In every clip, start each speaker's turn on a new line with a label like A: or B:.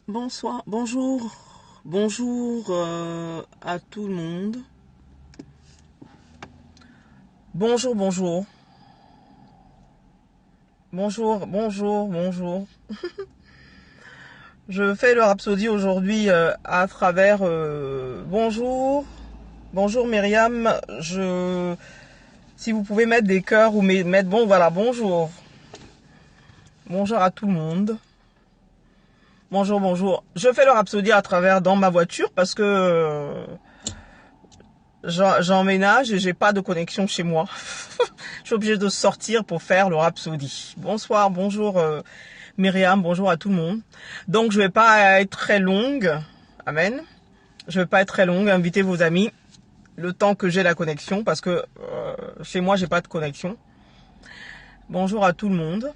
A: Bonsoir, bonjour, bonjour à tout le monde. Bonjour, bonjour. Bonjour, bonjour, bonjour. Je fais le Rhapsody aujourd'hui à travers... bonjour, bonjour Myriam. Si vous pouvez mettre des cœurs ou mettre... Bon, voilà, bonjour. Bonjour à tout le monde. Bonjour, bonjour. Je fais le Rhapsody à travers dans ma voiture parce que j'emménage et j'ai pas de connexion chez moi. Je suis obligé de sortir pour faire le Rhapsody. Bonsoir, bonjour Myriam, bonjour à tout le monde. Donc je vais pas être très longue. Amen. Je vais pas être très longue. Invitez vos amis le temps que j'ai la connexion parce que chez moi j'ai pas de connexion. Bonjour à tout le monde.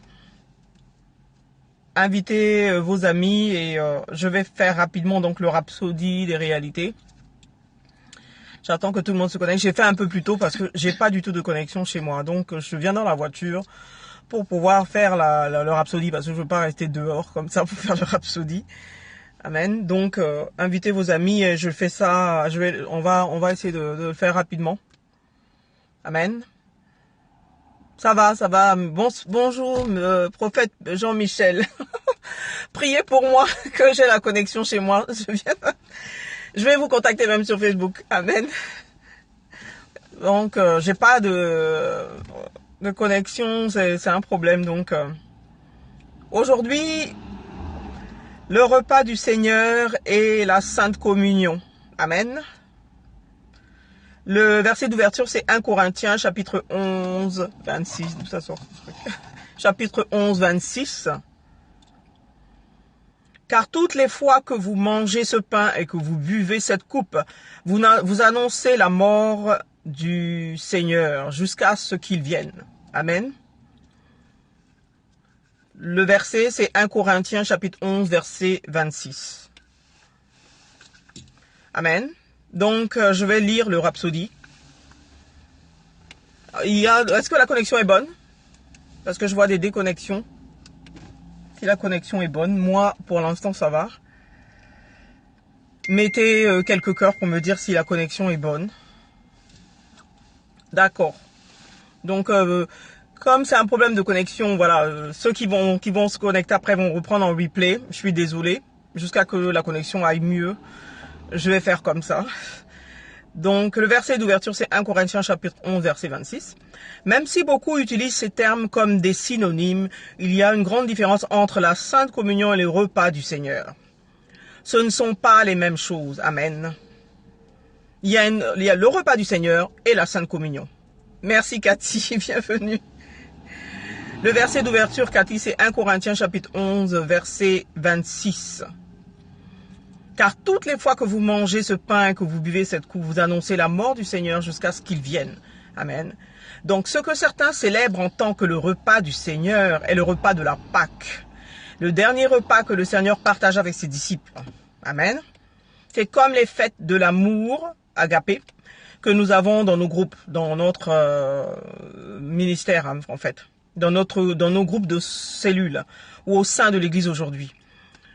A: Invitez vos amis et je vais faire rapidement donc le Rhapsody des réalités. J'attends que tout le monde se connecte. J'ai fait un peu plus tôt parce que j'ai pas du tout de connexion chez moi. Donc je viens dans la voiture pour pouvoir faire le Rhapsody parce que je veux pas rester dehors comme ça pour faire le Rhapsody. Amen. Donc invitez vos amis et je fais ça. On va essayer de le faire rapidement. Amen. Ça va. Bonjour, prophète Jean-Michel. Priez pour moi que j'ai la connexion chez moi. Je vais vous contacter même sur Facebook. Amen. Donc, j'ai pas de connexion. C'est un problème. Donc, aujourd'hui, le repas du Seigneur et la Sainte Communion. Amen. Le verset d'ouverture, c'est 1 Corinthiens, chapitre 11, 26. D'où ça sort ce truc? Chapitre 11, 26. Car toutes les fois que vous mangez ce pain et que vous buvez cette coupe, vous annoncez la mort du Seigneur jusqu'à ce qu'il vienne. Amen. Le verset, c'est 1 Corinthiens, chapitre 11, verset 26. Amen. Donc, je vais lire le Rhapsody. Est-ce que la connexion est bonne? Parce que je vois des déconnexions. Si la connexion est bonne, moi, pour l'instant, ça va. Mettez quelques cœurs pour me dire si la connexion est bonne. D'accord. Donc, comme c'est un problème de connexion, voilà, ceux qui vont se connecter après vont reprendre en replay. Je suis désolé. Jusqu'à que la connexion aille mieux, je vais faire comme ça. Donc, le verset d'ouverture, c'est 1 Corinthiens chapitre 11, verset 26. Même si beaucoup utilisent ces termes comme des synonymes, il y a une grande différence entre la Sainte Communion et le repas du Seigneur. Ce ne sont pas les mêmes choses. Amen. Il y a le repas du Seigneur et la Sainte Communion. Merci Cathy, bienvenue. Le verset d'ouverture, Cathy, c'est 1 Corinthiens chapitre 11, verset 26. Car toutes les fois que vous mangez ce pain et que vous buvez cette coupe, vous annoncez la mort du Seigneur jusqu'à ce qu'il vienne. Amen. Donc, ce que certains célèbrent en tant que le repas du Seigneur est le repas de la Pâque. Le dernier repas que le Seigneur partage avec ses disciples. Amen. C'est comme les fêtes de l'amour, agapé, que nous avons dans nos groupes, dans notre ministère, hein, en fait. Dans nos groupes de cellules ou au sein de l'Église aujourd'hui.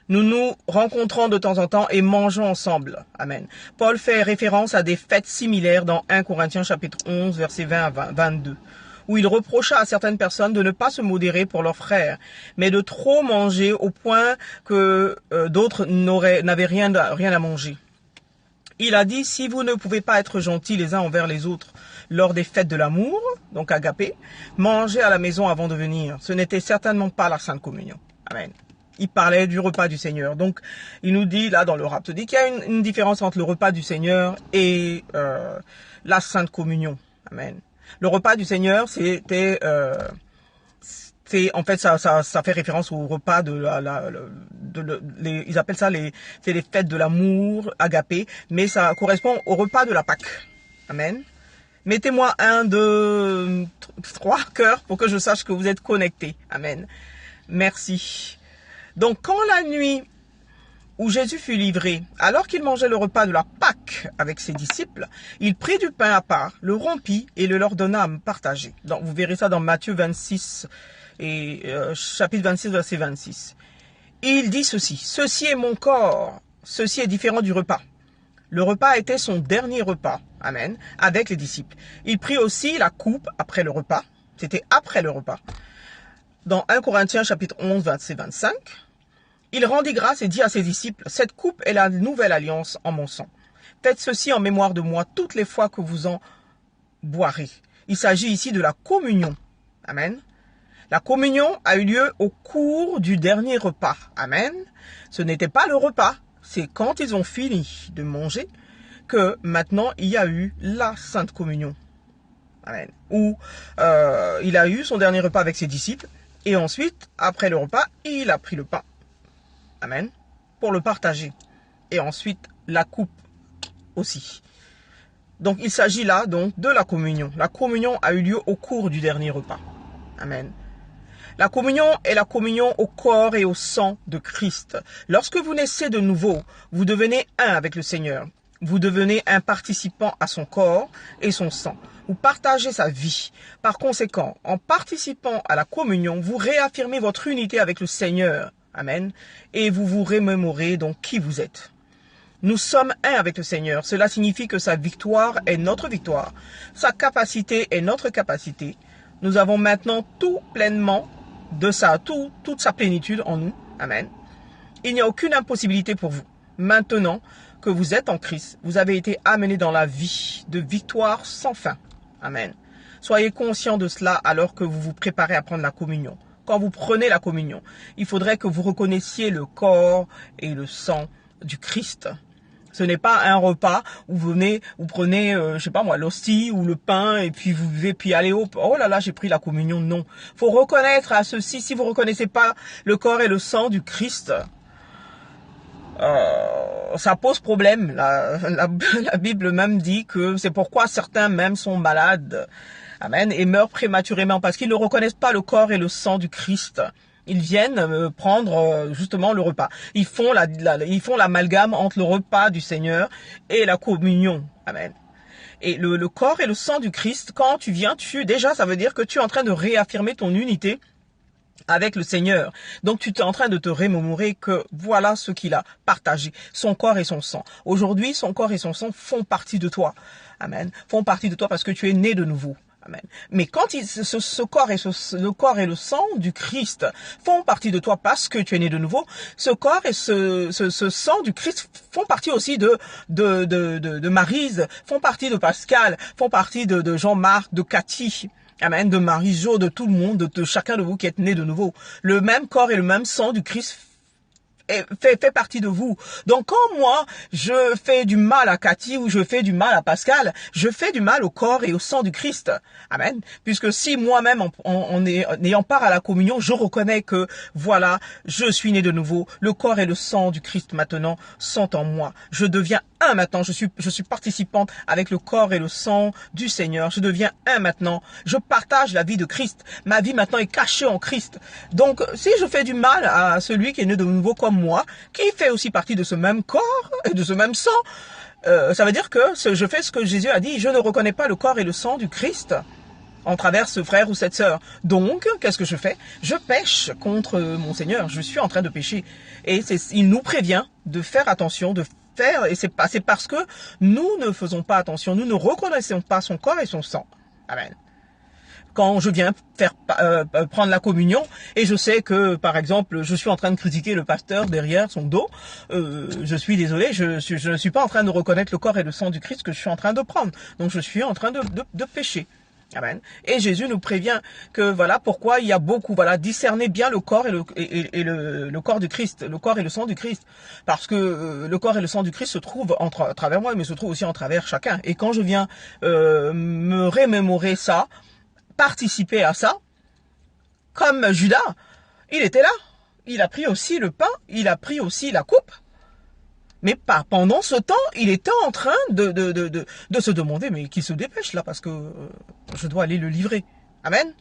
A: Nous nous rencontrons de temps en temps et mangeons ensemble. Amen. Paul fait référence à des fêtes similaires dans 1 Corinthiens chapitre 11, versets 20 à 22, où il reprocha à certaines personnes de ne pas se modérer pour leurs frères, mais de trop manger au point que d'autres n'avaient rien à manger. Il a dit, si vous ne pouvez pas être gentils les uns envers les autres lors des fêtes de l'amour, donc agapé, mangez à la maison avant de venir. Ce n'était certainement pas la Sainte Communion. Amen. Il parlait du repas du Seigneur. Donc, il nous dit là dans le Rhapsody qu'il y a une différence entre le repas du Seigneur et la Sainte Communion. Amen. Le repas du Seigneur, en fait ça fait référence au repas ils appellent ça c'est les fêtes de l'amour, agapé, mais ça correspond au repas de la Pâque. Amen. Mettez-moi 1, 2, 3 cœurs pour que je sache que vous êtes connectés. Amen. Merci. Donc, quand la nuit où Jésus fut livré, alors qu'il mangeait le repas de la Pâque avec ses disciples, il prit du pain à part, le rompit et le leur donna à partager. Donc, vous verrez ça dans Matthieu 26, chapitre 26, verset 26. Il dit ceci, ceci est mon corps, ceci est différent du repas. Le repas était son dernier repas, amen, avec les disciples. Il prit aussi la coupe après le repas, c'était après le repas. Dans 1 Corinthiens chapitre 11, verset 25, il rendit grâce et dit à ses disciples, cette coupe est la nouvelle alliance en mon sang. Faites ceci en mémoire de moi toutes les fois que vous en boirez. Il s'agit ici de la communion, amen. La communion a eu lieu au cours du dernier repas, amen. Ce n'était pas le repas. C'est quand ils ont fini de manger que maintenant il y a eu la Sainte Communion. Amen. Où il a eu son dernier repas avec ses disciples et ensuite, après le repas, il a pris le pain. Amen. Pour le partager. Et ensuite, la coupe aussi. Donc il s'agit là donc de la communion. La communion a eu lieu au cours du dernier repas. Amen. La communion est la communion au corps et au sang de Christ. Lorsque vous naissez de nouveau, vous devenez un avec le Seigneur. Vous devenez un participant à son corps et son sang. Vous partagez sa vie. Par conséquent, en participant à la communion, vous réaffirmez votre unité avec le Seigneur. Amen. Et vous vous remémorez donc qui vous êtes. Nous sommes un avec le Seigneur. Cela signifie que sa victoire est notre victoire. Sa capacité est notre capacité. Nous avons maintenant tout pleinement de ça, toute sa plénitude en nous. Amen. Il n'y a aucune impossibilité pour vous. Maintenant que vous êtes en Christ, vous avez été amenés dans la vie de victoire sans fin. Amen. Soyez conscients de cela alors que vous vous préparez à prendre la communion. Quand vous prenez la communion, il faudrait que vous reconnaissiez le corps et le sang du Christ. Ce n'est pas un repas où vous prenez, je sais pas moi, l'hostie ou le pain et puis vous buvez, puis allez hop, oh là là, j'ai pris la communion. Non. Faut reconnaître à ceci, si vous reconnaissez pas le corps et le sang du Christ, ça pose problème. La Bible même dit que c'est pourquoi certains même sont malades. Amen. Et meurent prématurément parce qu'ils ne reconnaissent pas le corps et le sang du Christ. Ils viennent prendre justement le repas. Ils font l'amalgame entre le repas du Seigneur et la communion. Amen. Et le corps et le sang du Christ, quand tu viens, déjà, ça veut dire que tu es en train de réaffirmer ton unité avec le Seigneur. Donc tu es en train de te remémorer que voilà ce qu'il a partagé, son corps et son sang. Aujourd'hui, son corps et son sang font partie de toi. Amen. Font partie de toi parce que tu es né de nouveau. Amen. Mais quand ce corps et le corps et le sang du Christ font partie de toi parce que tu es né de nouveau, ce corps et ce sang du Christ font partie aussi de Maryse, font partie de Pascal, font partie de Jean-Marc, de Cathy. Amen, de Marie-Jo, de tout le monde, de chacun de vous qui êtes né de nouveau. Le même corps et le même sang du Christ fait partie de vous. Donc quand moi je fais du mal à Cathy ou je fais du mal à Pascal, je fais du mal au corps et au sang du Christ. Amen. Puisque si moi-même en ayant part à la communion, je reconnais que voilà, je suis né de nouveau, le corps et le sang du Christ maintenant sont en moi. Je deviens un maintenant, je suis participante avec le corps et le sang du Seigneur. Je deviens un maintenant. Je partage la vie de Christ. Ma vie maintenant est cachée en Christ. Donc si je fais du mal à celui qui est né de nouveau comme moi, qui fait aussi partie de ce même corps et de ce même sang, ça veut dire que je fais ce que Jésus a dit, je ne reconnais pas le corps et le sang du Christ en travers ce frère ou cette sœur. Donc, qu'est-ce que je fais? Je pêche contre mon Seigneur, je suis en train de pécher. Et il nous prévient de faire attention, et c'est parce que nous ne faisons pas attention, nous ne reconnaissons pas son corps et son sang. Amen. Quand je viens prendre la communion et je sais que, par exemple, je suis en train de critiquer le pasteur derrière son dos, je suis désolé, je ne suis pas en train de reconnaître le corps et le sang du Christ que je suis en train de prendre. Donc je suis en train de pécher. Amen. Et Jésus nous prévient que voilà pourquoi il y a beaucoup, voilà, discernez bien le corps et le corps du Christ, le corps et le sang du Christ. Parce que le corps et le sang du Christ se trouvent à travers moi, mais se trouvent aussi en travers chacun. Et quand je viens me remémorer ça, participer à ça, comme Judas, il était là. Il a pris aussi le pain, il a pris aussi la coupe. Mais pas pendant ce temps, il était en train de se demander, mais qu'il se dépêche là, parce que je dois aller le livrer. Amen.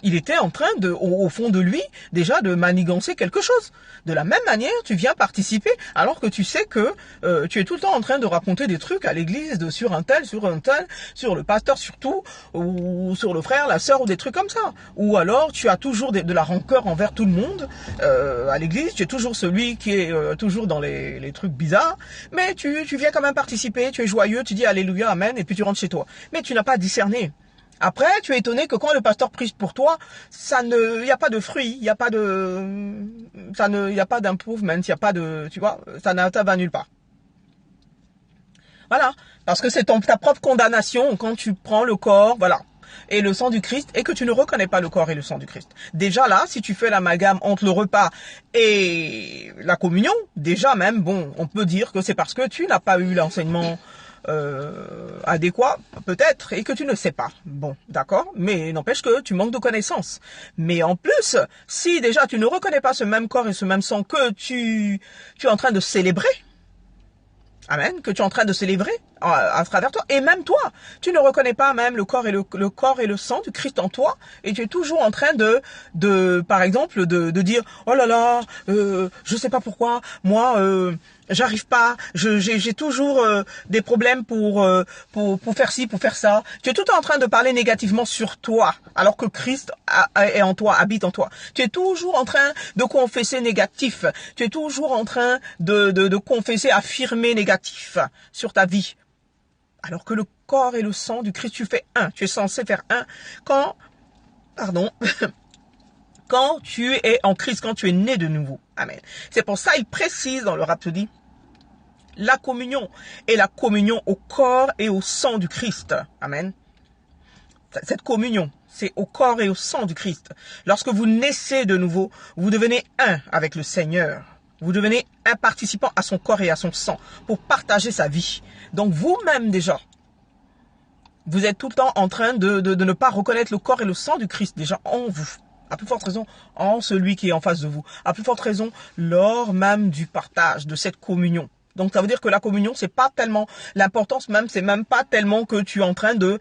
A: Il était en train de, au fond de lui, déjà de manigancer quelque chose. De la même manière, tu viens participer, alors que tu sais que tu es tout le temps en train de raconter des trucs à l'église, sur un tel, sur le pasteur surtout, ou sur le frère, la sœur, ou des trucs comme ça. Ou alors, tu as toujours de la rancœur envers tout le monde à l'église. Tu es toujours celui qui est toujours dans les trucs bizarres. Mais tu viens quand même participer, tu es joyeux, tu dis Alléluia, Amen, et puis tu rentres chez toi. Mais tu n'as pas discerné. Après, tu es étonné que quand le pasteur prie pour toi, il n'y a pas de fruit, il n'y a pas d'improvement, il n'y a pas de, tu vois, ça va nulle part. Voilà. Parce que c'est ta propre condamnation quand tu prends le corps, voilà, et le sang du Christ, et que tu ne reconnais pas le corps et le sang du Christ. Déjà là, si tu fais l'amalgame entre le repas et la communion, déjà même, bon, on peut dire que c'est parce que tu n'as pas eu l'enseignement adéquat, peut-être, et que tu ne sais pas. Bon, d'accord, mais n'empêche que tu manques de connaissances. Mais en plus, si déjà tu ne reconnais pas ce même corps et ce même sang que tu es en train de célébrer, Amen, que tu es en train de célébrer à travers toi, et même toi, tu ne reconnais pas même le corps et le sang du Christ en toi, et tu es toujours en train par exemple, de dire, oh là là, je sais pas pourquoi, moi, j'arrive pas, j'ai toujours des problèmes pour faire ci, pour faire ça. Tu es tout le temps en train de parler négativement sur toi, alors que Christ est en toi, habite en toi. Tu es toujours en train de confesser négatif. Tu es toujours en train de confesser, affirmer négatif sur ta vie. Alors que le corps et le sang du Christ, tu fais un. Tu es censé faire un quand tu es en Christ, quand tu es né de nouveau. Amen. C'est pour ça, il précise dans le Rhapsodie, la communion et la communion au corps et au sang du Christ. Amen. Cette communion, c'est au corps et au sang du Christ. Lorsque vous naissez de nouveau, vous devenez un avec le Seigneur. Vous devenez un participant à son corps et à son sang pour partager sa vie. Donc vous-même déjà, vous êtes tout le temps en train de ne pas reconnaître le corps et le sang du Christ déjà en vous. À plus forte raison en celui qui est en face de vous. À plus forte raison lors même du partage de cette communion. Donc ça veut dire que la communion, c'est pas tellement l'importance même, c'est même pas tellement que tu es en train de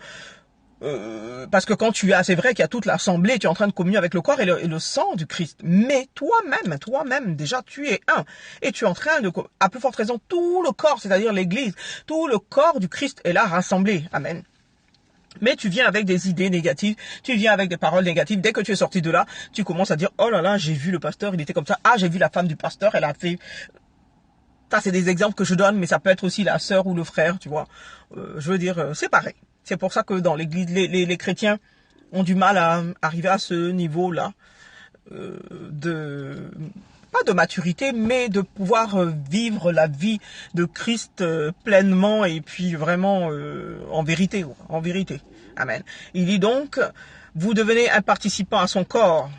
A: parce que quand c'est vrai qu'il y a toute l'assemblée, tu es en train de communier avec le corps et le sang du Christ. Mais toi-même, déjà, tu es un. Et tu es en train à plus forte raison, tout le corps, c'est-à-dire l'église, tout le corps du Christ est là rassemblé. Amen. Mais tu viens avec des idées négatives, tu viens avec des paroles négatives. Dès que tu es sorti de là, tu commences à dire, oh là là, j'ai vu le pasteur, il était comme ça. Ah, j'ai vu la femme du pasteur, elle a fait... Ça, c'est des exemples que je donne, mais ça peut être aussi la sœur ou le frère, tu vois. Je veux dire, c'est pareil. C'est pour ça que dans l'église, les chrétiens ont du mal à arriver à ce niveau-là pas de maturité, mais de pouvoir vivre la vie de Christ pleinement et puis vraiment en vérité. Amen. Il dit donc, vous devenez un participant à son corps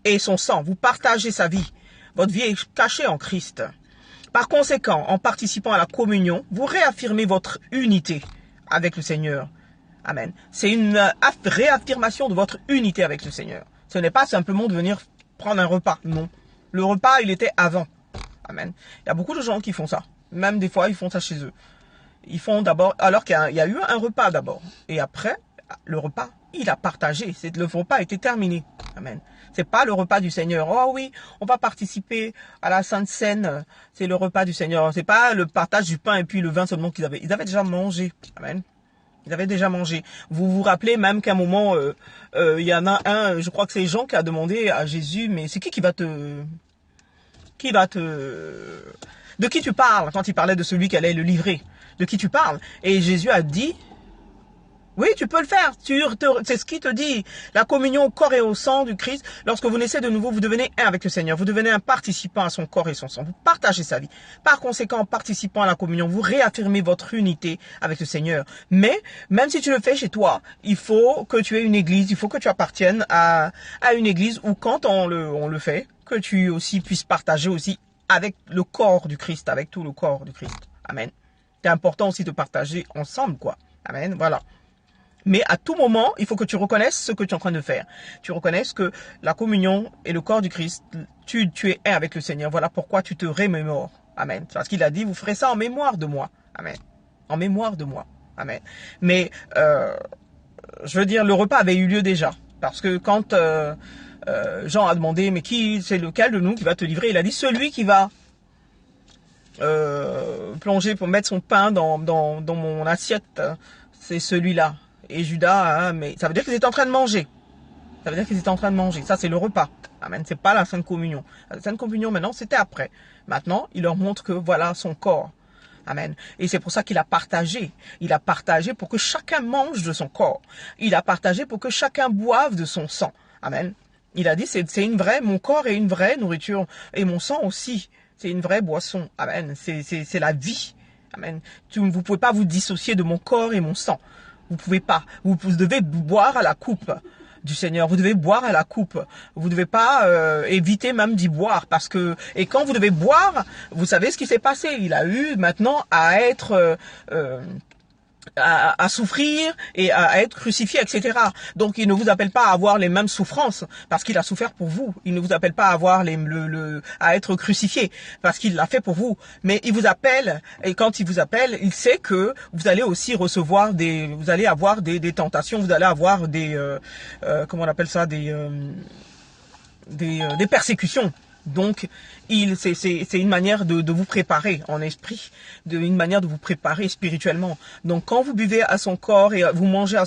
A: et son sang. Vous partagez sa vie. Votre vie est cachée en Christ. Par conséquent, en participant à la communion, vous réaffirmez votre unité avec le Seigneur. Amen. C'est une réaffirmation de votre unité avec le Seigneur. Ce n'est pas simplement de venir prendre un repas. Non. Le repas, il était avant. Amen. Il y a beaucoup de gens qui font ça. Même des fois, ils font ça chez eux. Ils font d'abord, alors qu'il y a eu un repas d'abord. Et après, le repas, il a partagé. Le repas était terminé. Amen. C'est pas le repas du Seigneur. Oh oui, on va participer à la Sainte Seine. C'est le repas du Seigneur. C'est pas le partage du pain et puis le vin seulement qu'ils avaient. Ils avaient déjà mangé. Amen. Ils avaient déjà mangé. Vous vous rappelez même qu'à un moment, il y en a un, je crois que c'est Jean qui a demandé à Jésus, mais c'est de qui tu parles quand il parlait de celui qui allait le livrer? De qui tu parles? Et Jésus a dit, oui, tu peux le faire. C'est ce qu'il te dit. La communion au corps et au sang du Christ. Lorsque vous naissez de nouveau, vous devenez un avec le Seigneur. Vous devenez un participant à son corps et son sang. Vous partagez sa vie. Par conséquent, en participant à la communion, vous réaffirmez votre unité avec le Seigneur. Mais, même si tu le fais chez toi, il faut que tu aies une église. Il faut que tu appartiennes à une église où quand on le fait, que tu aussi puisses partager aussi avec le corps du Christ, avec tout le corps du Christ. Amen. C'est important aussi de partager ensemble, quoi. Amen. Voilà. Mais à tout moment, il faut que tu reconnaisses ce que tu es en train de faire. Tu reconnaisses que la communion et le corps du Christ, tu es un avec le Seigneur. Voilà pourquoi tu te remémores. Amen. Parce qu'il a dit, vous ferez ça en mémoire de moi. Amen. En mémoire de moi. Amen. Mais, je veux dire, le repas avait eu lieu déjà. Parce que quand Jean a demandé, mais qui, c'est lequel de nous qui va te livrer? Il a dit, celui qui va plonger pour mettre son pain dans mon assiette, c'est celui-là. Et Judas, mais ça veut dire qu'ils étaient en train de manger. Ça veut dire qu'ils étaient en train de manger. Ça, c'est le repas. Amen. C'est pas la Sainte Communion. La Sainte Communion, maintenant, c'était après. Maintenant, il leur montre que voilà son corps. Amen. Et c'est pour ça qu'il a partagé. Il a partagé pour que chacun mange de son corps. Il a partagé pour que chacun boive de son sang. Amen. Il a dit, c'est une vraie, mon corps est une vraie nourriture. Et mon sang aussi. C'est une vraie boisson. Amen. C'est la vie. Amen. Vous pouvez pas vous dissocier de mon corps et mon sang. Vous pouvez pas. Vous devez boire à la coupe du Seigneur. Vous devez boire à la coupe. Vous devez pas éviter même d'y boire parce que et quand vous devez boire, vous savez ce qui s'est passé. Il a eu maintenant à être à souffrir et à être crucifié, etc. Donc, il ne vous appelle pas à avoir les mêmes souffrances parce qu'il a souffert pour vous. Il ne vous appelle pas à avoir à être crucifié parce qu'il l'a fait pour vous. Mais il vous appelle et quand il vous appelle, il sait que vous allez aussi recevoir vous allez avoir des tentations, vous allez avoir comment on appelle ça, des persécutions. Donc, c'est une manière de vous préparer en esprit, une manière de vous préparer spirituellement. Donc, quand vous buvez à son corps et vous mangez à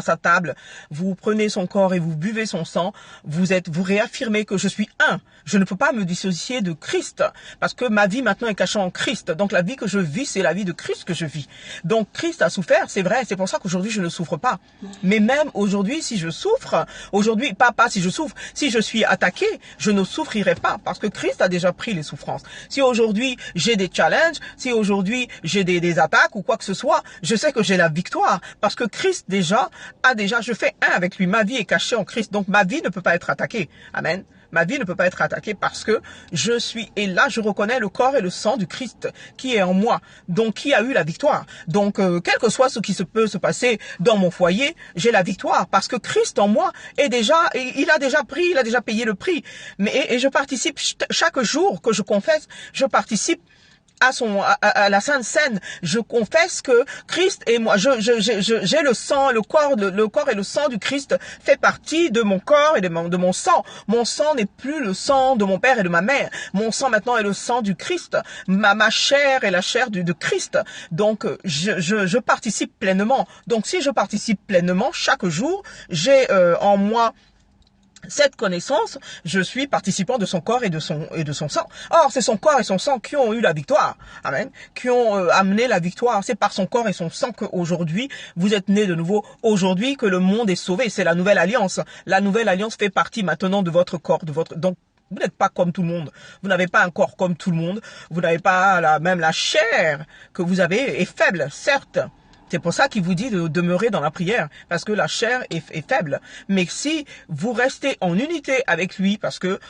A: sa table, vous prenez son corps et vous buvez son sang, vous réaffirmez que je suis un. Je ne peux pas me dissocier de Christ parce que ma vie maintenant est cachée en Christ. Donc, la vie que je vis, c'est la vie de Christ que je vis. Donc, Christ a souffert, c'est vrai. C'est pour ça qu'aujourd'hui, je ne souffre pas. Mais même aujourd'hui, si je souffre, aujourd'hui, pas si je souffre, si je suis attaqué, je ne souffrirai pas parce que Christ a déjà pris les souffrances. Si aujourd'hui j'ai des challenges, si aujourd'hui j'ai des attaques ou quoi que ce soit, je sais que j'ai la victoire parce que Christ je fais un avec lui. Ma vie est cachée en Christ, donc ma vie ne peut pas être attaquée. Amen. Ma vie ne peut pas être attaquée parce que et là je reconnais le corps et le sang du Christ qui est en moi, donc qui a eu la victoire. Donc quel que soit ce qui peut se passer dans mon foyer, j'ai la victoire parce que Christ en moi il a déjà payé le prix. Et je participe chaque jour que je confesse, je participe à la Sainte Seine. Je confesse que Christ et moi, j'ai le sang, le corps et le sang du Christ fait partie de mon corps et de mon sang. Mon sang n'est plus le sang de mon père et de ma mère. Mon sang maintenant est le sang du Christ. Ma chair est la chair de Christ. Donc, je participe pleinement. Donc, si je participe pleinement chaque jour, j'ai en moi cette connaissance, je suis participant de son corps et de son sang. Or, c'est son corps et son sang qui ont eu la victoire. Amen. Qui ont amené la victoire. C'est par son corps et son sang qu'aujourd'hui, vous êtes nés de nouveau. Aujourd'hui, que le monde est sauvé. C'est la nouvelle alliance. La nouvelle alliance fait partie maintenant de votre corps, donc, vous n'êtes pas comme tout le monde. Vous n'avez pas un corps comme tout le monde. Vous n'avez pas même la chair que vous avez est faible, certes. C'est pour ça qu'il vous dit de demeurer dans la prière, parce que la chair est faible. Mais si vous restez en unité avec lui, parce que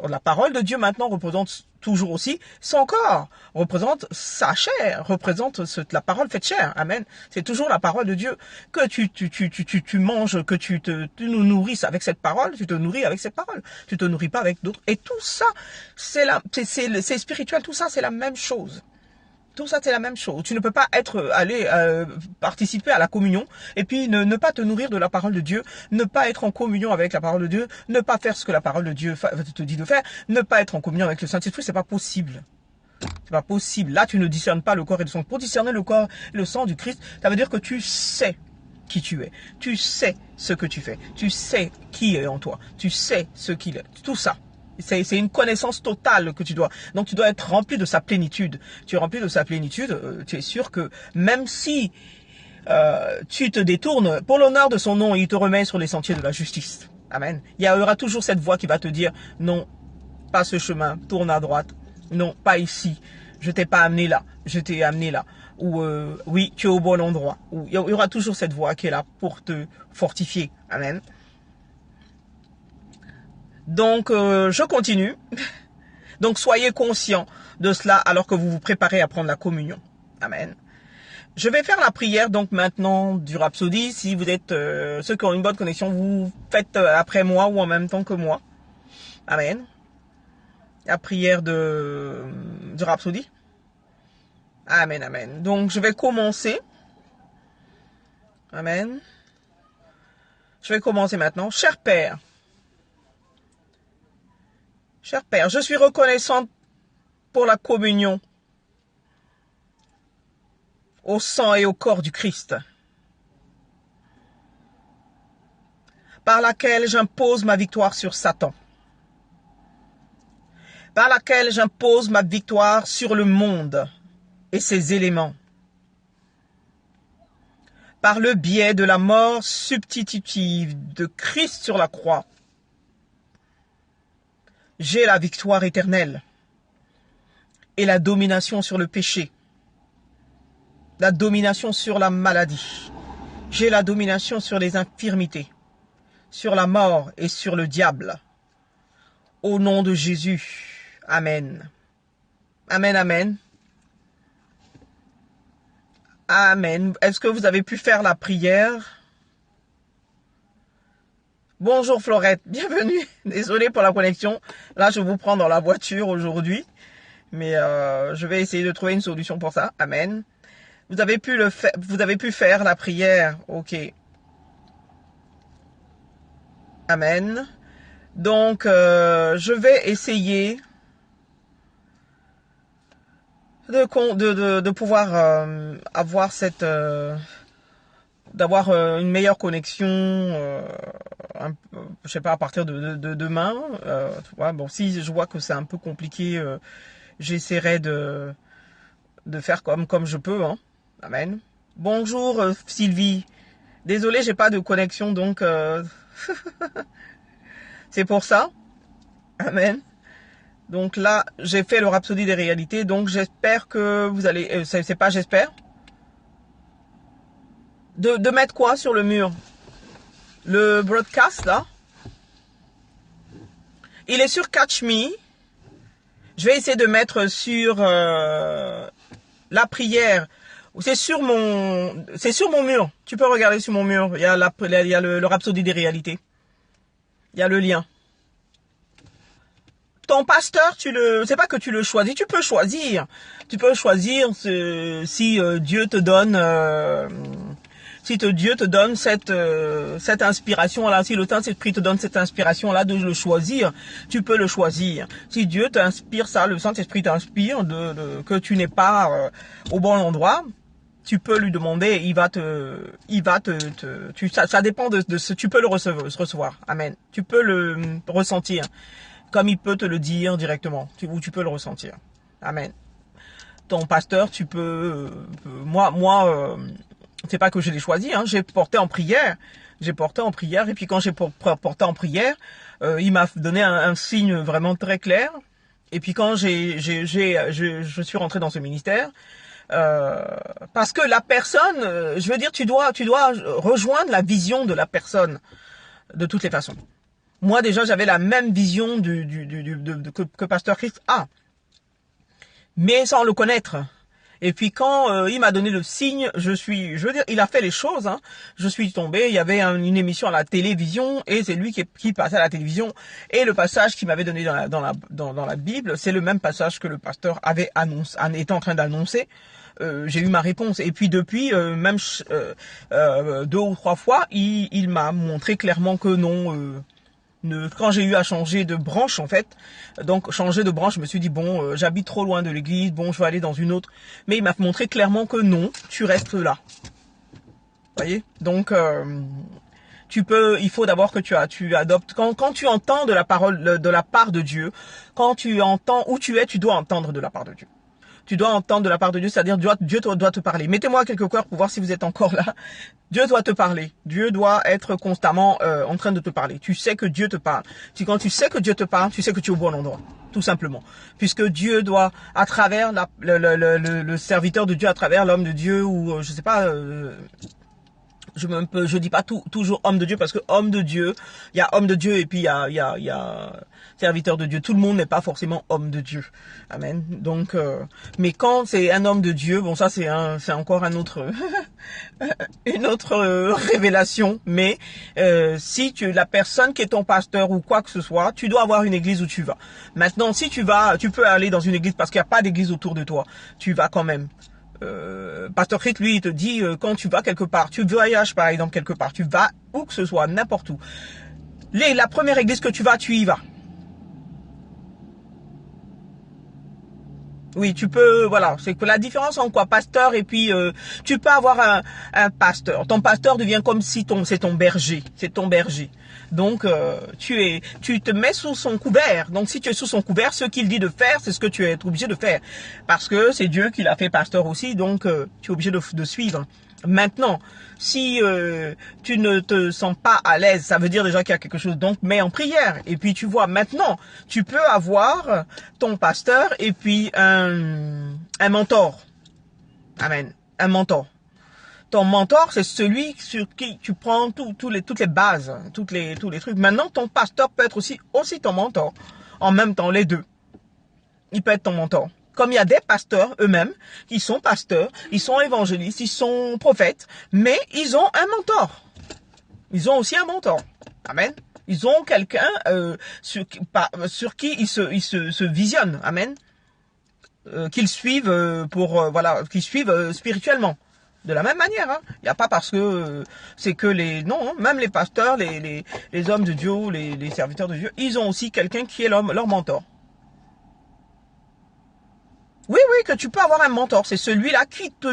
A: la parole de Dieu maintenant représente toujours aussi son corps, représente sa chair, représente la parole faite chair. Amen. C'est toujours la parole de Dieu. Que tu manges, que tu nous nourrisses avec cette parole, tu te nourris avec cette parole. Tu te nourris pas avec d'autres. Et tout ça, c'est spirituel, tout ça, c'est la même chose. Tout ça, c'est la même chose. Tu ne peux pas aller participer à la communion et puis ne pas te nourrir de la parole de Dieu, ne pas être en communion avec la parole de Dieu, ne pas faire ce que la parole de Dieu te dit de faire, ne pas être en communion avec le Saint-Esprit, c'est pas possible. C'est pas possible. Là, tu ne discernes pas le corps et le sang. Pour discerner le corps et le sang du Christ, ça veut dire que tu sais qui tu es. Tu sais ce que tu fais. Tu sais qui est en toi. Tu sais ce qu'il est. Tout ça. C'est une connaissance totale que tu dois. Donc tu dois être rempli de sa plénitude. Tu es rempli de sa plénitude. Tu es sûr que même si tu te détournes pour l'honneur de son nom, il te remet sur les sentiers de la justice. Amen. Il y aura toujours cette voix qui va te dire non, pas ce chemin, tourne à droite. Non, pas ici. Je t'ai pas amené là. Je t'ai amené là. Ou oui, tu es au bon endroit. Ou il y aura toujours cette voix qui est là pour te fortifier. Amen. Donc, je continue. Donc, soyez conscients de cela alors que vous vous préparez à prendre la communion. Amen. Je vais faire la prière donc maintenant du Rhapsody. Si vous êtes ceux qui ont une bonne connexion, vous faites après moi ou en même temps que moi. Amen. La prière du Rhapsody. Amen, amen. Donc, je vais commencer. Amen. Je vais commencer maintenant. Cher Père, je suis reconnaissante pour la communion au sang et au corps du Christ, par laquelle j'impose ma victoire sur Satan, par laquelle j'impose ma victoire sur le monde et ses éléments, par le biais de la mort substitutive de Christ sur la croix. J'ai la victoire éternelle et la domination sur le péché, la domination sur la maladie. J'ai la domination sur les infirmités, sur la mort et sur le diable. Au nom de Jésus. Amen. Amen, amen. Amen. Est-ce que vous avez pu faire la prière? Bonjour Florette, bienvenue. Désolé pour la connexion. Là, je vous prends dans la voiture aujourd'hui. Mais je vais essayer de trouver une solution pour ça. Amen. Vous avez pu faire la prière. Ok. Amen. Donc, je vais essayer de pouvoir avoir cette... d'avoir une meilleure connexion, je sais pas, à partir de demain. Tu vois, bon, si je vois que c'est un peu compliqué, j'essaierai de faire comme je peux. Hein. Amen. Bonjour Sylvie. Désolée, j'ai pas de connexion, donc c'est pour ça. Amen. Donc là, j'ai fait le Rhapsodie des réalités, donc j'espère que vous allez... c'est pas j'espère. De mettre quoi sur le mur? Le broadcast, là. Il est sur Catch Me. Je vais essayer de mettre sur la prière. C'est sur mon mur. Tu peux regarder sur mon mur. Il y a le Rhapsodie des réalités. Il y a le lien. Ton pasteur, c'est pas que tu le choisis, tu peux choisir. Tu peux choisir si Dieu te donne... Dieu te donne cette inspiration-là, si le Saint-Esprit te donne cette inspiration-là de le choisir, tu peux le choisir. Si Dieu t'inspire ça, le Saint-Esprit t'inspire que tu n'es pas au bon endroit, tu peux lui demander, ça dépend de ce, tu peux le recevoir. Amen. Tu peux le ressentir, comme il peut te le dire directement, ou tu peux le ressentir. Amen. Ton pasteur, tu peux, c'est pas que je l'ai choisi, hein, j'ai porté en prière, et puis quand j'ai porté en prière, il m'a donné un signe vraiment très clair, et puis quand je suis rentré dans ce ministère, parce que la personne, je veux dire, tu dois rejoindre la vision de la personne, de toutes les façons. Moi déjà, j'avais la même vision que Pasteur Christ a, mais sans le connaître. Et puis quand il m'a donné le signe, je veux dire, il a fait les choses. Hein. Je suis tombé, il y avait une émission à la télévision et c'est lui qui passait à la télévision. Et le passage qu'il m'avait donné dans la Bible, c'est le même passage que le pasteur était en train d'annoncer. J'ai eu ma réponse. Et puis depuis, même 2 ou 3 fois, il m'a montré clairement que non. Quand j'ai eu à changer de branche, en fait, donc changer de branche, je me suis dit bon, j'habite trop loin de l'église, bon, je vais aller dans une autre. Mais il m'a montré clairement que non, tu restes là. Vous voyez? Donc il faut d'abord que tu adoptes. Quand tu entends de la parole, de la part de Dieu, quand tu entends où tu es, tu dois entendre de la part de Dieu. Tu dois entendre de la part de Dieu, c'est-à-dire Dieu doit te parler. Mettez-moi quelques cœurs pour voir si vous êtes encore là. Dieu doit te parler. Dieu doit être constamment en train de te parler. Tu sais que Dieu te parle. Quand tu sais que Dieu te parle, tu sais que tu es au bon endroit, tout simplement. Puisque Dieu doit, à travers le serviteur de Dieu, à travers l'homme de Dieu, ou je sais pas... je dis pas toujours homme de Dieu, parce que homme de Dieu, il y a homme de Dieu et puis il y a serviteur de Dieu. Tout le monde n'est pas forcément homme de Dieu. Amen. Donc, mais quand c'est un homme de Dieu, bon, ça c'est encore un autre, une autre révélation. Mais si la personne qui est ton pasteur ou quoi que ce soit, tu dois avoir une église où tu vas. Maintenant, si tu peux aller dans une église parce qu'il n'y a pas d'église autour de toi, tu vas quand même. Pasteur Christ, lui, il te dit, quand tu vas quelque part, tu voyages par exemple quelque part, tu vas où que ce soit, n'importe où. La première église que tu y vas. Oui, tu peux, voilà, c'est que la différence en quoi, pasteur et puis tu peux avoir un pasteur. Ton pasteur devient comme si c'est ton berger, Donc tu te mets sous son couvert. Donc si tu es sous son couvert, ce qu'il dit de faire, c'est ce que tu es obligé de faire, parce que c'est Dieu qui l'a fait pasteur aussi. Donc tu es obligé de suivre. Maintenant, si tu ne te sens pas à l'aise, ça veut dire déjà qu'il y a quelque chose. Donc, mets en prière. Et puis, tu vois, maintenant, tu peux avoir ton pasteur et puis un mentor. Amen. Un mentor. Ton mentor, c'est celui sur qui tu prends toutes les bases, tous les trucs. Maintenant, ton pasteur peut être aussi ton mentor. En même temps, les deux. Il peut être ton mentor. Comme il y a des pasteurs eux-mêmes, qui sont pasteurs, ils sont évangélistes, ils sont prophètes, mais ils ont un mentor. Ils ont aussi un mentor. Amen. Ils ont quelqu'un sur qui ils se visionnent. Amen. Qu'ils suivent qu'ils suivent spirituellement. De la même manière, hein. Il n'y a pas parce que c'est que non, hein, même les pasteurs, les hommes de Dieu, les serviteurs de Dieu, ils ont aussi quelqu'un qui est leur mentor. Oui, que tu peux avoir un mentor. C'est celui-là qui te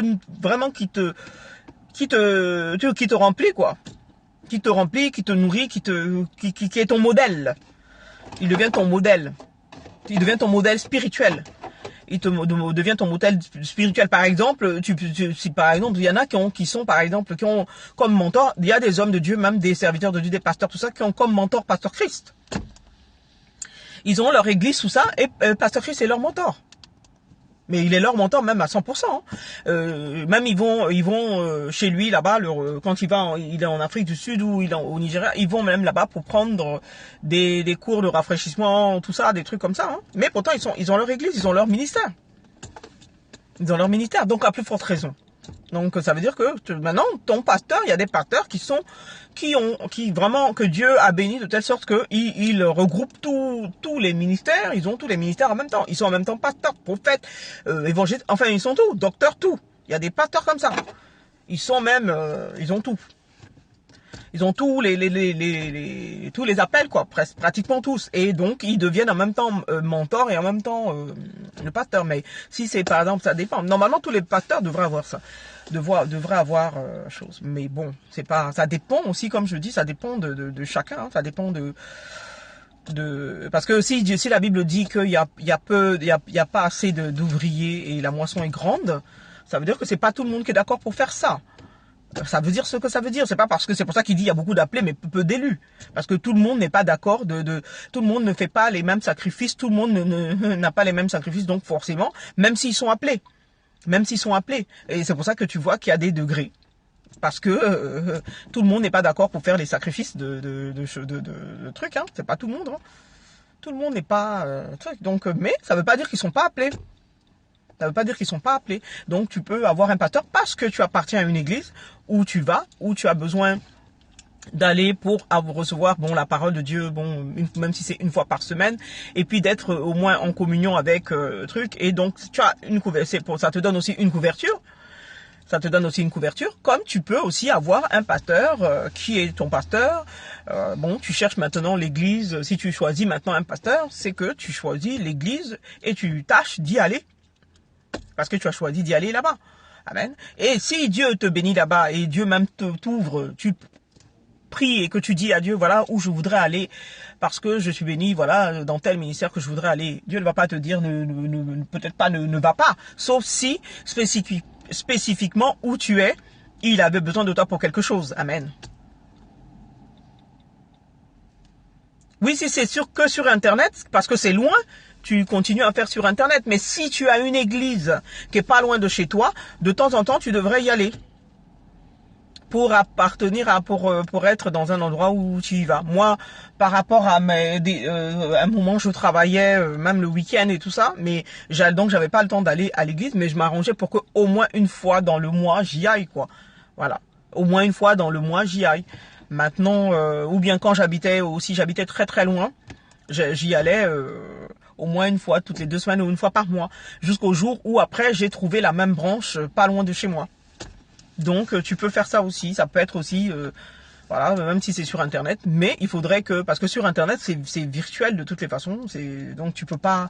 A: remplit, quoi. Qui te remplit, qui te nourrit, qui est ton modèle. Il devient ton modèle. Il devient ton modèle spirituel. Il devient ton modèle spirituel. Par exemple, si par exemple, il y en a qui ont comme mentor, il y a des hommes de Dieu, même des serviteurs de Dieu, des pasteurs, tout ça, qui ont comme mentor Pasteur Christ. Ils ont leur église, tout ça, et Pasteur Christ est leur mentor. Mais il est leur mentor même à 100%. Hein. Même ils vont chez lui là-bas quand il est en Afrique du Sud ou il est au Nigeria, ils vont même là-bas pour prendre des cours de rafraîchissement, tout ça, des trucs comme ça. Hein. Mais pourtant ils ont leur église, ils ont leur ministère. Ils ont leur ministère, donc à plus forte raison. Donc ça veut dire que maintenant ton pasteur, il y a des pasteurs qui vraiment que Dieu a béni de telle sorte que il regroupe tous les ministères. Ils ont tous les ministères en même temps. Ils sont en même temps pasteurs, prophètes, évangélistes. Enfin ils sont tout, docteurs, tout. Il y a des pasteurs comme ça. Ils sont même, ils ont tout. Ils ont tous les appels, quoi, pratiquement tous. Et donc, ils deviennent en même temps mentors et en même temps le pasteur. Mais si c'est, par exemple, ça dépend. Normalement, tous les pasteurs devraient avoir ça. Devraient avoir chose. Mais bon, c'est pas, ça dépend aussi, comme je dis, ça dépend de chacun. Hein, ça dépend parce que si la Bible dit qu'il y a pas assez d'ouvriers et la moisson est grande, ça veut dire que c'est pas tout le monde qui est d'accord pour faire ça. Ça veut dire ce que ça veut dire. C'est pas parce que c'est pour ça qu'il dit il y a beaucoup d'appelés mais peu d'élus. Parce que tout le monde n'est pas d'accord tout le monde ne fait pas les mêmes sacrifices. Tout le monde n'a pas les mêmes sacrifices. Donc forcément, même s'ils sont appelés. Et c'est pour ça que tu vois qu'il y a des degrés. Parce que tout le monde n'est pas d'accord pour faire les sacrifices de trucs. Hein. C'est pas tout le monde. Hein. Tout le monde n'est pas truc. Donc, mais ça veut pas dire qu'ils sont pas appelés. Ça veut pas dire qu'ils sont pas appelés. Donc, tu peux avoir un pasteur parce que tu appartiens à une église où tu vas, où tu as besoin d'aller pour recevoir la parole de Dieu, même si c'est une fois par semaine, et puis d'être au moins en communion avec truc. Et donc, tu as une couverture. Ça te donne aussi une couverture. Comme tu peux aussi avoir un pasteur qui est ton pasteur. Tu cherches maintenant l'église. Si tu choisis maintenant un pasteur, c'est que tu choisis l'église et tu tâches d'y aller. Parce que tu as choisi d'y aller là-bas. Amen. Et si Dieu te bénit là-bas et Dieu même t'ouvre, tu pries et que tu dis à Dieu, voilà où je voudrais aller parce que je suis béni, voilà, dans tel ministère que je voudrais aller. Dieu ne va pas te dire, peut-être pas ne va pas. Sauf si, spécifiquement où tu es, il avait besoin de toi pour quelque chose. Amen. Oui, si c'est sûr que sur Internet, parce que c'est loin, tu continues à faire sur Internet. Mais si tu as une église qui est pas loin de chez toi, de temps en temps, tu devrais y aller. Pour appartenir pour être dans un endroit où tu y vas. Moi, par rapport à un moment, je travaillais, même le week-end et tout ça, mais donc j'avais pas le temps d'aller à l'église, mais je m'arrangeais pour que au moins une fois dans le mois, j'y aille, quoi. Voilà. Au moins une fois dans le mois, j'y aille. Maintenant, ou bien quand j'habitais très très loin, j'y allais au moins une fois toutes les 2 semaines ou une fois par mois, jusqu'au jour où après j'ai trouvé la même branche pas loin de chez moi. Donc tu peux faire ça aussi, ça peut être aussi Voilà, même si c'est sur Internet. Mais il faudrait que, parce que sur Internet, c'est virtuel de toutes les façons. Donc tu peux pas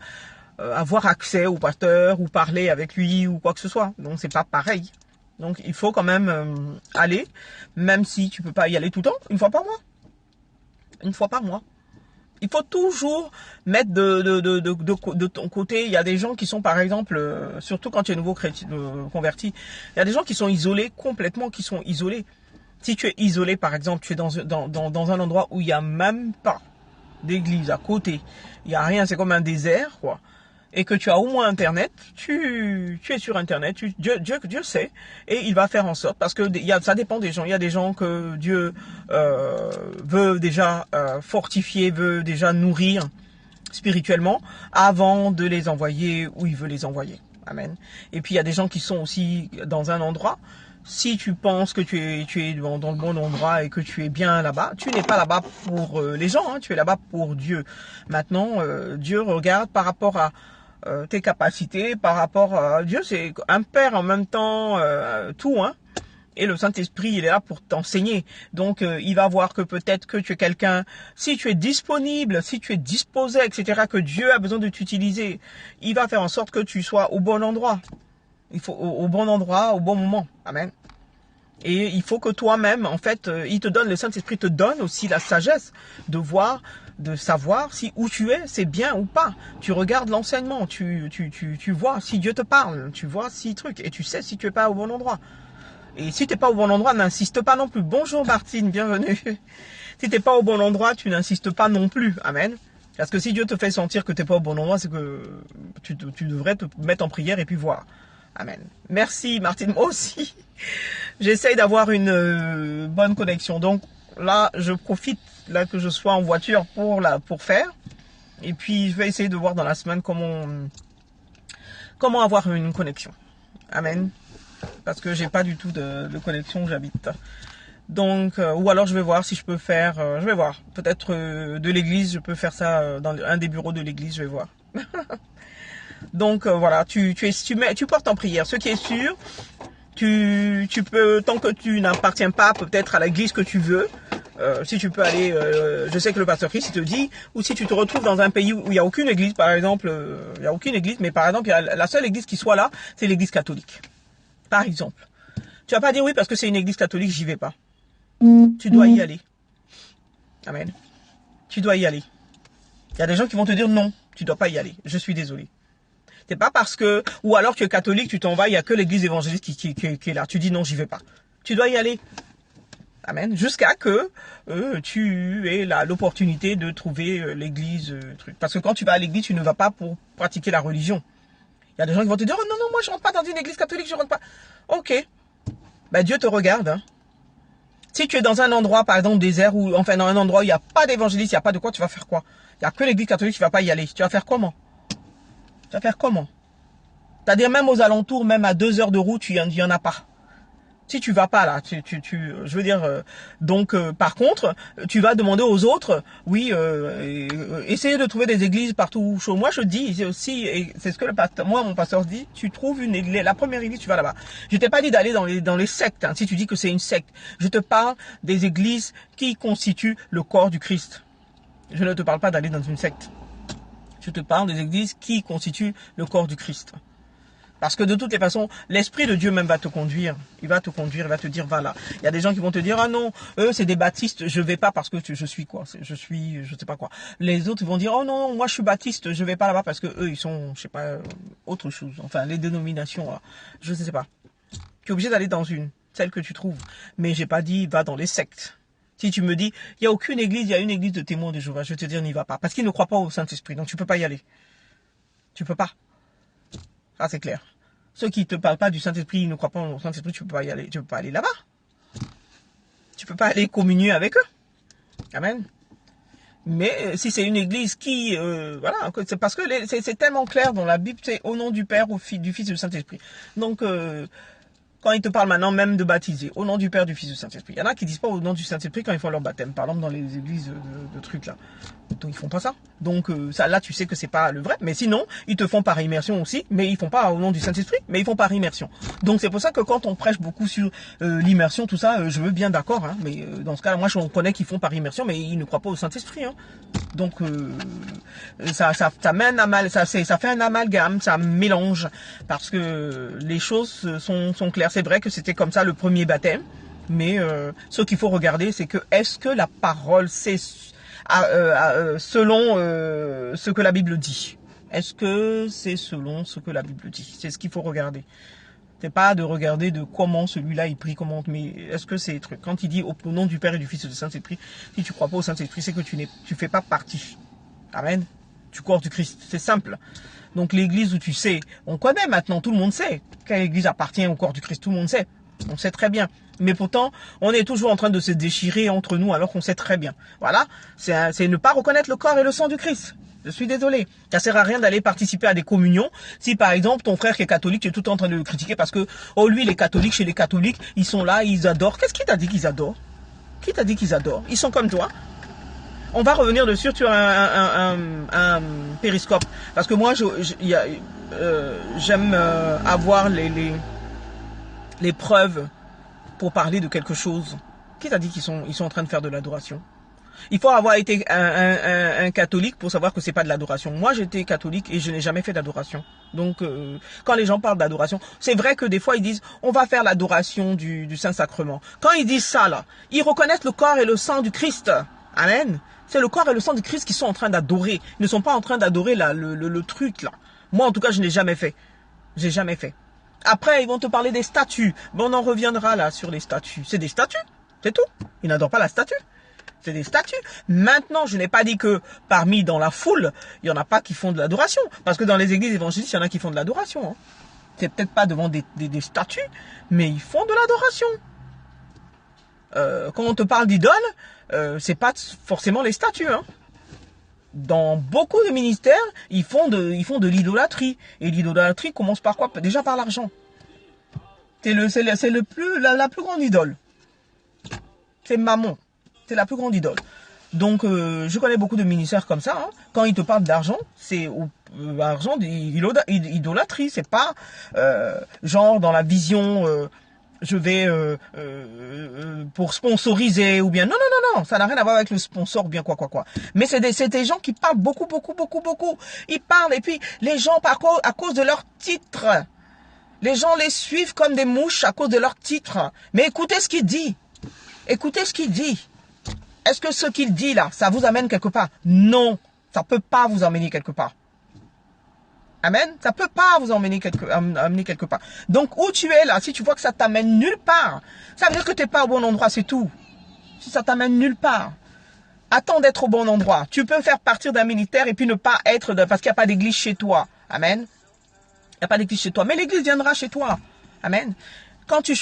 A: avoir accès au pasteur ou parler avec lui ou quoi que ce soit. Donc c'est pas pareil. Donc il faut quand même aller, même si tu peux pas y aller tout le temps, une fois par mois. Une fois par mois. Il faut toujours mettre de ton côté. Il y a des gens qui sont, par exemple, surtout quand tu es nouveau converti, il y a des gens qui sont isolés, complètement, qui sont isolés. Si tu es isolé, par exemple, tu es dans un endroit où il n'y a même pas d'église à côté, il n'y a rien, c'est comme un désert, quoi, et que tu as au moins Internet, tu es sur Internet, Dieu sait, et il va faire en sorte, parce que ça dépend des gens. Il y a des gens que Dieu veut déjà fortifier, veut déjà nourrir spirituellement avant de les envoyer où il veut les envoyer. Amen. Et puis il y a des gens qui sont aussi dans un endroit. Si tu penses que tu es dans le bon endroit et que tu es bien là-bas, tu n'es pas là-bas pour les gens, hein, tu es là-bas pour Dieu. Maintenant, Dieu regarde par rapport à tes capacités, par rapport à Dieu, c'est un père en même temps, tout, hein. Et le Saint-Esprit, il est là pour t'enseigner. Donc, il va voir que peut-être que tu es quelqu'un, si tu es disponible, si tu es disposé, etc., que Dieu a besoin de t'utiliser, il va faire en sorte que tu sois au bon endroit. Il faut au bon endroit, au bon moment. Amen. Et il faut que toi-même, en fait, le Saint-Esprit te donne aussi la sagesse de voir, de savoir si où tu es, c'est bien ou pas. Tu regardes l'enseignement, tu vois si Dieu te parle, tu vois si truc, et tu sais si tu es pas au bon endroit. Et si tu n'es pas au bon endroit, n'insiste pas non plus. Bonjour Martine, bienvenue. Si tu n'es pas au bon endroit, tu n'insistes pas non plus. Amen. Parce que si Dieu te fait sentir que tu n'es pas au bon endroit, c'est que tu devrais te mettre en prière et puis voir. Amen. Merci Martine, moi aussi. J'essaye d'avoir une bonne connexion. Donc là, je profite là que je sois en voiture pour faire. Et puis je vais essayer de voir dans la semaine comment avoir une connexion. Amen. Parce que j'ai pas du tout de connexion où j'habite. Donc, ou alors je vais voir si je peux faire, je vais voir. Peut-être de l'église, je peux faire ça dans un des bureaux de l'église, je vais voir. Donc voilà, tu portes en prière. Ce qui est sûr, tu peux, tant que tu n'appartiens pas peut-être à l'église que tu veux, si tu peux aller, je sais que le pasteur Chris il te dit, ou si tu te retrouves dans un pays où il n'y a aucune église, par exemple, il n'y a aucune église, mais par exemple, la seule église qui soit là, c'est l'église catholique. Par exemple. Tu vas pas dire oui parce que c'est une église catholique, j'y vais pas. Tu dois y aller. Amen. Tu dois y aller. Il y a des gens qui vont te dire non, tu dois pas y aller. Je suis désolé. C'est pas parce que, ou alors tu es catholique, tu t'en vas, il y a que l'église évangéliste qui est là. Tu dis non, j'y vais pas. Tu dois y aller. Amen. Jusqu'à que tu aies l'opportunité de trouver l'église truc. Parce que quand tu vas à l'église, tu ne vas pas pour pratiquer la religion. Il y a des gens qui vont te dire, oh non, non, moi je rentre pas dans une église catholique, je rentre pas. Ok. Ben Dieu te regarde. Hein. Si tu es dans un endroit, par exemple, désert, ou enfin dans un endroit où il n'y a pas d'évangéliste, il n'y a pas de quoi, tu vas faire quoi? Il n'y a que l'église catholique, tu vas pas y aller. Tu vas faire comment? Tu vas faire comment? C'est-à-dire même aux alentours, même à 2 heures de route, il y en a pas. Si tu vas pas là, je veux dire, donc par contre, tu vas demander aux autres, oui, essayez de trouver des églises partout chaud. Moi je dis, c'est aussi, et c'est ce que mon pasteur dit, tu trouves une église, la première église, tu vas là-bas. Je t'ai pas dit d'aller dans les sectes, hein, si tu dis que c'est une secte. Je te parle des églises qui constituent le corps du Christ. Je ne te parle pas d'aller dans une secte. Je te parle des églises qui constituent le corps du Christ. Parce que de toutes les façons, l'Esprit de Dieu même va te conduire. Il va te conduire, il va te dire, va là. Il y a des gens qui vont te dire, ah non, eux c'est des baptistes, je vais pas parce que je suis quoi. Je sais pas quoi. Les autres vont dire, oh non, moi je suis baptiste, je vais pas là-bas parce que eux ils sont, je sais pas, autre chose. Enfin, les dénominations, là, je sais pas. Tu es obligé d'aller dans celle que tu trouves. Mais j'ai pas dit, va dans les sectes. Si tu me dis, il y a aucune église, il y a une église de témoins de Jéhovah, je vais te dire, n'y va pas. Parce qu'ils ne croient pas au Saint-Esprit, donc tu peux pas y aller. Tu peux pas. Ah, c'est clair. Ceux qui te parlent pas du Saint-Esprit, ils ne croient pas au Saint-Esprit, tu peux pas y aller. Tu peux pas aller là-bas. Tu peux pas aller communier avec eux. Amen. Mais si c'est une église qui, voilà, c'est parce que c'est tellement clair dans la Bible, c'est au nom du Père, du Fils et du Saint-Esprit. Donc, Quand ils te parlent maintenant même de baptiser, au nom du Père, du Fils et du Saint-Esprit. Il y en a qui disent pas au nom du Saint-Esprit quand ils font leur baptême, par exemple dans les églises de trucs là. Donc ils font pas ça. Donc ça, là tu sais que c'est pas le vrai. Mais sinon, ils te font par immersion aussi, mais ils font pas au nom du Saint-Esprit, mais ils font par immersion. Donc c'est pour ça que quand on prêche beaucoup sur l'immersion, tout ça, je veux bien d'accord. Hein, mais dans ce cas, moi je connais qu'ils font par immersion, mais ils ne croient pas au Saint-Esprit. Hein. Donc ça mène à mal, ça fait un amalgame, ça mélange parce que les choses sont claires. C'est vrai que c'était comme ça le premier baptême, mais ce qu'il faut regarder, c'est que est-ce que la parole c'est selon ce que la Bible dit? Est-ce que c'est selon ce que la Bible dit? C'est ce qu'il faut regarder. C'est pas de regarder de comment celui-là il prie, comment, mais est-ce que c'est truc. Quand il dit au nom du Père et du Fils et du Saint-Esprit, si tu crois pas au Saint-Esprit, c'est que tu fais pas partie. Amen. Du corps du Christ. C'est simple. Donc l'église où tu sais, on connaît maintenant, tout le monde sait quelle église appartient au corps du Christ, tout le monde sait. On sait très bien. Mais pourtant, on est toujours en train de se déchirer entre nous alors qu'on sait très bien. Voilà, c'est ne pas reconnaître le corps et le sang du Christ. Je suis désolé. Ça sert à rien d'aller participer à des communions. Si par exemple ton frère qui est catholique, tu es tout le temps en train de le critiquer parce que, oh lui, les catholiques, chez les catholiques, ils sont là, ils adorent. Qu'est-ce qui t'a dit qu'ils adorent? Qui t'a dit qu'ils adorent? Ils sont comme toi. On va revenir dessus sur un périscope. Parce que moi, j'aime avoir les preuves pour parler de quelque chose. Qui t'a dit qu'ils sont en train de faire de l'adoration? Il faut avoir été un catholique pour savoir que c'est pas de l'adoration. Moi, j'étais catholique et je n'ai jamais fait d'adoration. Donc, quand les gens parlent d'adoration, c'est vrai que des fois, ils disent, on va faire l'adoration du Saint-Sacrement. Quand ils disent ça, là, ils reconnaissent le corps et le sang du Christ. Amen. C'est le corps et le sang du Christ qui sont en train d'adorer. Ils ne sont pas en train d'adorer le truc, là. Moi, en tout cas, je n'ai jamais fait. J'ai jamais fait. Après, ils vont te parler des statues. Bon, on en reviendra, là, sur les statues. C'est des statues. C'est tout. Ils n'adorent pas la statue. C'est des statues. Maintenant, je n'ai pas dit que parmi dans la foule, il n'y en a pas qui font de l'adoration. Parce que dans les églises évangélistes, il y en a qui font de l'adoration. Hein. C'est peut-être pas devant des statues, mais ils font de l'adoration. Quand on te parle d'idole, c'est pas forcément les statues. Hein. Dans beaucoup de ministères, ils font de l'idolâtrie. Et l'idolâtrie commence par quoi? Déjà par l'argent. C'est la plus grande idole. C'est Mammon. C'est la plus grande idole. Donc, je connais beaucoup de ministères comme ça. Hein. Quand ils te parlent d'argent, c'est argent d'idolâtrie. C'est pas genre dans la vision, je vais pour sponsoriser ou bien. Non, non, non, non. Ça n'a rien à voir avec le sponsor ou bien quoi. Mais c'est des gens qui parlent beaucoup. Ils parlent et puis les gens, à cause de leur titre, les gens les suivent comme des mouches à cause de leur titre. Mais écoutez ce qu'il dit. Écoutez ce qu'il dit. Est-ce que ce qu'il dit là, ça vous amène quelque part? Non, ça peut pas vous emmener quelque part. Amen. Ça peut pas vous amener quelque part. Donc où tu es là, si tu vois que ça t'amène nulle part, ça veut dire que tu n'es pas au bon endroit, c'est tout. Si ça t'amène nulle part, attends d'être au bon endroit. Tu peux faire partir d'un militaire et puis ne pas être parce qu'il n'y a pas d'église chez toi. Amen. Il n'y a pas d'église chez toi, mais l'église viendra chez toi. Amen. Quand tu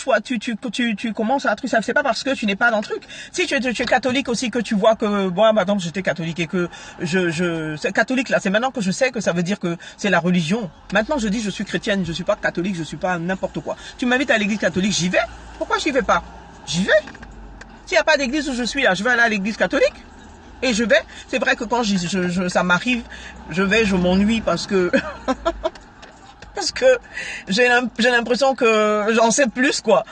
A: commences un truc, c'est pas parce que tu n'es pas dans le truc. Si tu es catholique aussi, que tu vois que, moi, par exemple, j'étais catholique et que c'est catholique là, c'est maintenant que je sais que ça veut dire que c'est la religion. Maintenant, je dis, je suis chrétienne, je suis pas catholique, je suis pas n'importe quoi. Tu m'invites à l'église catholique, j'y vais. Pourquoi j'y vais pas? J'y vais. S'il n'y a pas d'église où je suis là, je vais aller à l'église catholique. Et je vais. C'est vrai que quand ça m'arrive, je m'ennuie parce que, parce que j'ai l'impression que j'en sais plus, quoi.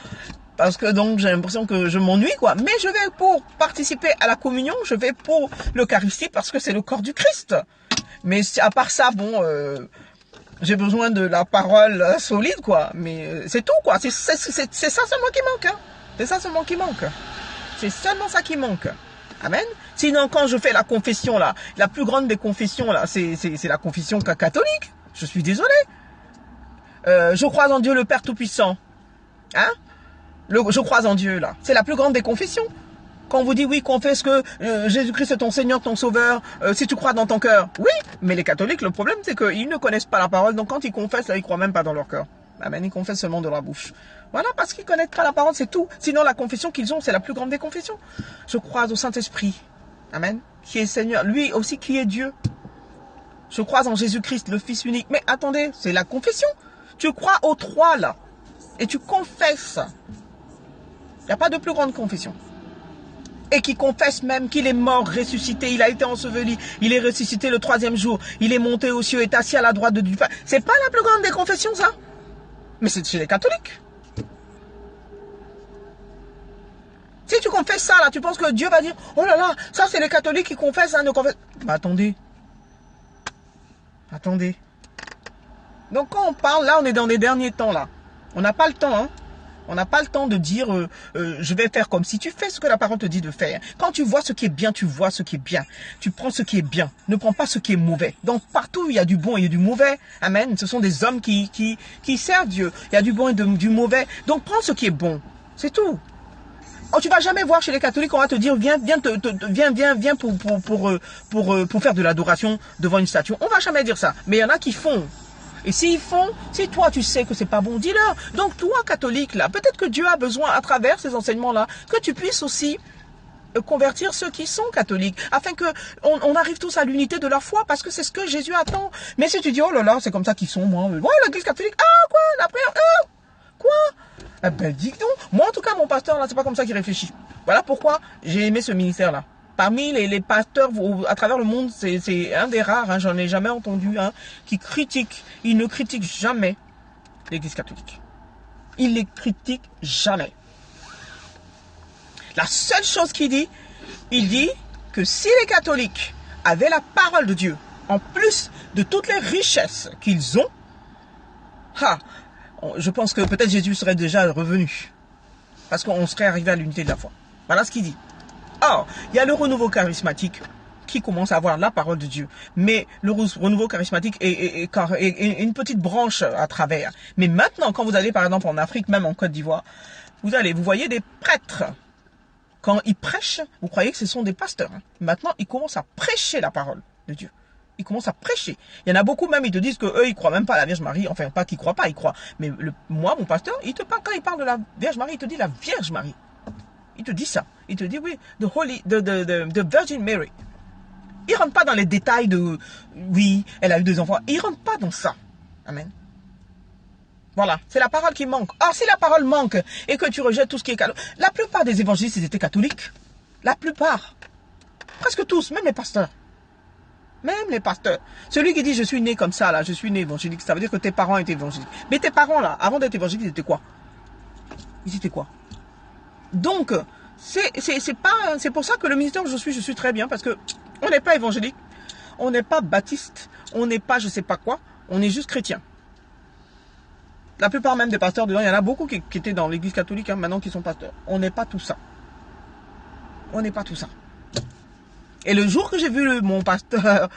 A: Parce que donc j'ai l'impression que je m'ennuie, quoi. Mais je vais pour participer à la communion, je vais pour l'Eucharistie parce que c'est le corps du Christ. Mais à part ça, bon, j'ai besoin de la parole solide, quoi. Mais c'est tout, quoi. C'est ça seulement qui manque, hein. C'est ça seulement qui manque. C'est seulement ça qui manque. Amen. Sinon, quand je fais la confession, là, la plus grande des confessions, là, c'est la confession catholique. Je suis désolé. Je crois en Dieu le Père Tout-Puissant. Hein? Je crois en Dieu, là. C'est la plus grande des confessions. Quand on vous dit, oui, confesse que Jésus-Christ est ton Seigneur, ton Sauveur, si tu crois dans ton cœur. Oui, mais les catholiques, le problème, c'est qu'ils ne connaissent pas la parole. Donc, quand ils confessent, là, ils croient même pas dans leur cœur. Amen. Ils confessent seulement de leur bouche. Voilà, parce qu'ils connaissent pas la parole, c'est tout. Sinon, la confession qu'ils ont, c'est la plus grande des confessions. Je crois au Saint-Esprit. Amen. Qui est Seigneur. Lui aussi, qui est Dieu. Je crois en Jésus-Christ, le Fils unique. Mais attendez, c'est la confession. Tu crois aux trois, là. et tu confesses. Il n'y a pas de plus grande confession. Et qui confesse même qu'il est mort, ressuscité, il a été enseveli, il est ressuscité le 3e jour, il est monté aux cieux, est assis à la droite de Dieu. C'est pas la plus grande des confessions, ça? Mais c'est chez les catholiques. Si tu confesses ça, là, tu penses que Dieu va dire, oh là là, ça c'est les catholiques qui confessent, ça ne confesse. Bah attendez. Attendez. Donc quand on parle, là, on est dans les derniers temps, là. On n'a pas le temps, hein. On n'a pas le temps de dire, je vais faire comme si. Tu fais ce que la parole te dit de faire. Quand tu vois ce qui est bien, tu vois ce qui est bien. Tu prends ce qui est bien. Ne prends pas ce qui est mauvais. Donc partout, il y a du bon et il y a du mauvais. Amen. Ce sont des hommes qui servent Dieu. Il y a du bon et du mauvais. Donc prends ce qui est bon. C'est tout. Oh, tu vas jamais voir chez les catholiques, on va te dire, viens pour faire de l'adoration devant une statue. On va jamais dire ça. Mais il y en a qui font. Et s'ils font, si toi tu sais que c'est pas bon, dis-leur. Donc toi, catholique, là, peut-être que Dieu a besoin, à travers ces enseignements-là, que tu puisses aussi convertir ceux qui sont catholiques, afin que on arrive tous à l'unité de leur foi, parce que c'est ce que Jésus attend. Mais si tu dis, oh là là, c'est comme ça qu'ils sont, moi, l'église catholique, ah, quoi, la prière, quoi? Eh ben, dis donc, moi en tout cas, mon pasteur, là, c'est pas comme ça qu'il réfléchit. Voilà pourquoi j'ai aimé ce ministère-là. Parmi les pasteurs à travers le monde, c'est un des rares, hein, j'en ai jamais entendu un, qui critique, il ne critique jamais l'église catholique. Il les critique jamais. La seule chose qu'il dit, il dit que si les catholiques avaient la parole de Dieu, en plus de toutes les richesses qu'ils ont, je pense que peut-être Jésus serait déjà revenu. Parce qu'on serait arrivé à l'unité de la foi. Voilà ce qu'il dit. Or, il y a le renouveau charismatique qui commence à avoir la parole de Dieu. Mais le renouveau charismatique est une petite branche à travers. Mais maintenant, quand vous allez par exemple en Afrique, même en Côte d'Ivoire, vous voyez des prêtres. Quand ils prêchent, vous croyez que ce sont des pasteurs. Hein. Maintenant, ils commencent à prêcher la parole de Dieu. Ils commencent à prêcher. Il y en a beaucoup même, ils te disent qu'eux, ils croient même pas à la Vierge Marie. Enfin, pas qu'ils croient pas, ils croient. Mais moi, mon pasteur, quand il parle de la Vierge Marie, il te dit la Vierge Marie. Il te dit ça. Il te dit, oui, the Virgin Mary. Il rentre pas dans les détails de, oui, elle a eu 2 enfants. Il rentre pas dans ça. Amen. Voilà, c'est la parole qui manque. Or, si la parole manque et que tu rejettes tout ce qui est catholique, la plupart des évangélistes, ils étaient catholiques. La plupart. Presque tous, même les pasteurs. Même les pasteurs. Celui qui dit, je suis né comme ça, là, je suis né évangélique, ça veut dire que tes parents étaient évangéliques. Mais tes parents, là, avant d'être évangéliques, ils étaient quoi? Ils étaient quoi? Donc, c'est pour ça que le ministère où je suis très bien, parce que on n'est pas évangélique, on n'est pas baptiste, on n'est pas je sais pas quoi, on est juste chrétien. La plupart même des pasteurs dedans, il y en a beaucoup qui étaient dans l'église catholique, hein, maintenant qui sont pasteurs. On n'est pas tout ça. On n'est pas tout ça. Et le jour que j'ai vu mon pasteur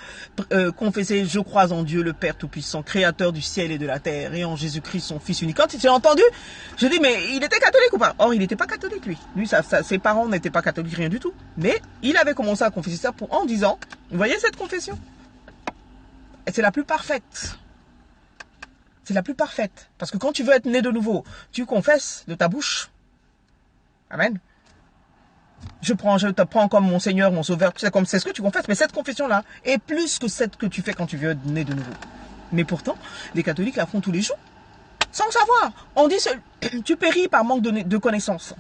A: confesser, je crois en Dieu le Père Tout-Puissant, créateur du ciel et de la terre, et en Jésus-Christ, son Fils unique. Quand j'ai entendu, je dis, mais il était catholique ou pas? Or, il n'était pas catholique, lui. Ses parents n'étaient pas catholiques, rien du tout. Mais il avait commencé à confesser ça en disant, vous voyez cette confession? Et c'est la plus parfaite. C'est la plus parfaite. Parce que quand tu veux être né de nouveau, tu confesses de ta bouche. Amen. Je te prends comme mon Seigneur, mon Sauveur. C'est ce que tu confesses. Mais cette confession-là est plus que celle que tu fais quand tu veux être né de nouveau. Mais pourtant, les catholiques la font tous les jours. Sans savoir. On dit, tu péris par manque de connaissances.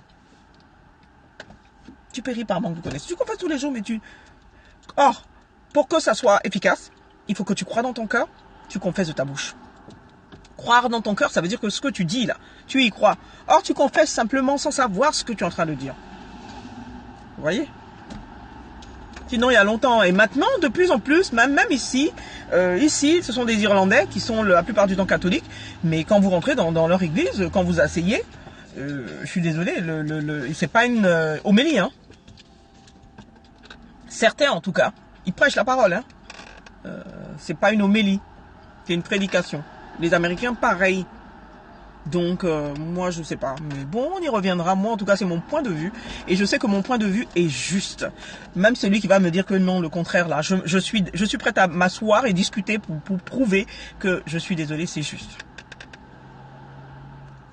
A: Tu péris par manque de connaissances. Tu confesses tous les jours, mais Or, pour que ça soit efficace, il faut que tu crois dans ton cœur, tu confesses de ta bouche. Croire dans ton cœur, ça veut dire que ce que tu dis là, tu y crois. Or, tu confesses simplement sans savoir ce que tu es en train de dire. Vous voyez? Sinon, il y a longtemps. Et maintenant, de plus en plus, même ici, ce sont des Irlandais qui sont la plupart du temps catholiques. Mais quand vous rentrez dans leur église, quand vous asseyez, je suis désolé, c'est pas une homélie. Hein. Certains, en tout cas, ils prêchent la parole. Hein. C'est pas une homélie, c'est une prédication. Les Américains, pareil. Donc, moi, je sais pas. Mais bon, on y reviendra. Moi, en tout cas, c'est mon point de vue. Et je sais que mon point de vue est juste. Même celui qui va me dire que non, le contraire, là. Je suis prête à m'asseoir et discuter pour prouver que je suis désolé, c'est juste.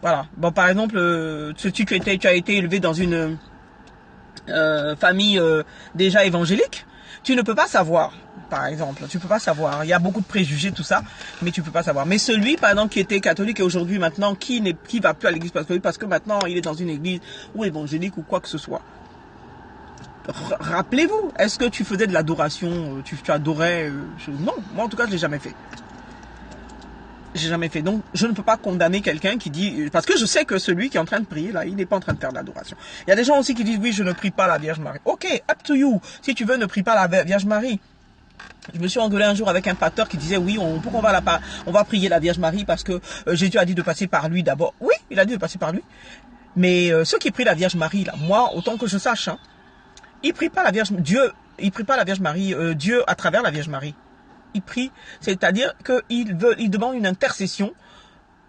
A: Voilà. Bon, par exemple, tu as été élevé dans une famille déjà évangélique. Tu ne peux pas savoir, par exemple. Tu peux pas savoir. Il y a beaucoup de préjugés, tout ça, mais tu peux pas savoir. Mais celui, par exemple, qui était catholique et aujourd'hui, maintenant, qui va plus à l'église parce que maintenant, il est dans une église ou évangélique ou quoi que ce soit. Rappelez-vous, est-ce que tu faisais de l'adoration, tu adorais non, moi en tout cas, je l'ai jamais fait. J'ai jamais fait. Donc, je ne peux pas condamner quelqu'un qui dit... Parce que je sais que celui qui est en train de prier, là, il n'est pas en train de faire de l'adoration. Il y a des gens aussi qui disent, oui, je ne prie pas la Vierge Marie. Ok, up to you. Si tu veux, ne prie pas la Vierge Marie. Je me suis engueulé un jour avec un pasteur qui disait, oui, pourquoi on va prier la Vierge Marie parce que Jésus a dit de passer par lui d'abord. Oui, il a dit de passer par lui. Mais ceux qui prient la Vierge Marie, là, moi, autant que je sache, hein, ils prient pas la Vierge... il prie pas la Vierge Marie, Dieu à travers la Vierge Marie. Il prie, c'est-à-dire qu'il demande une intercession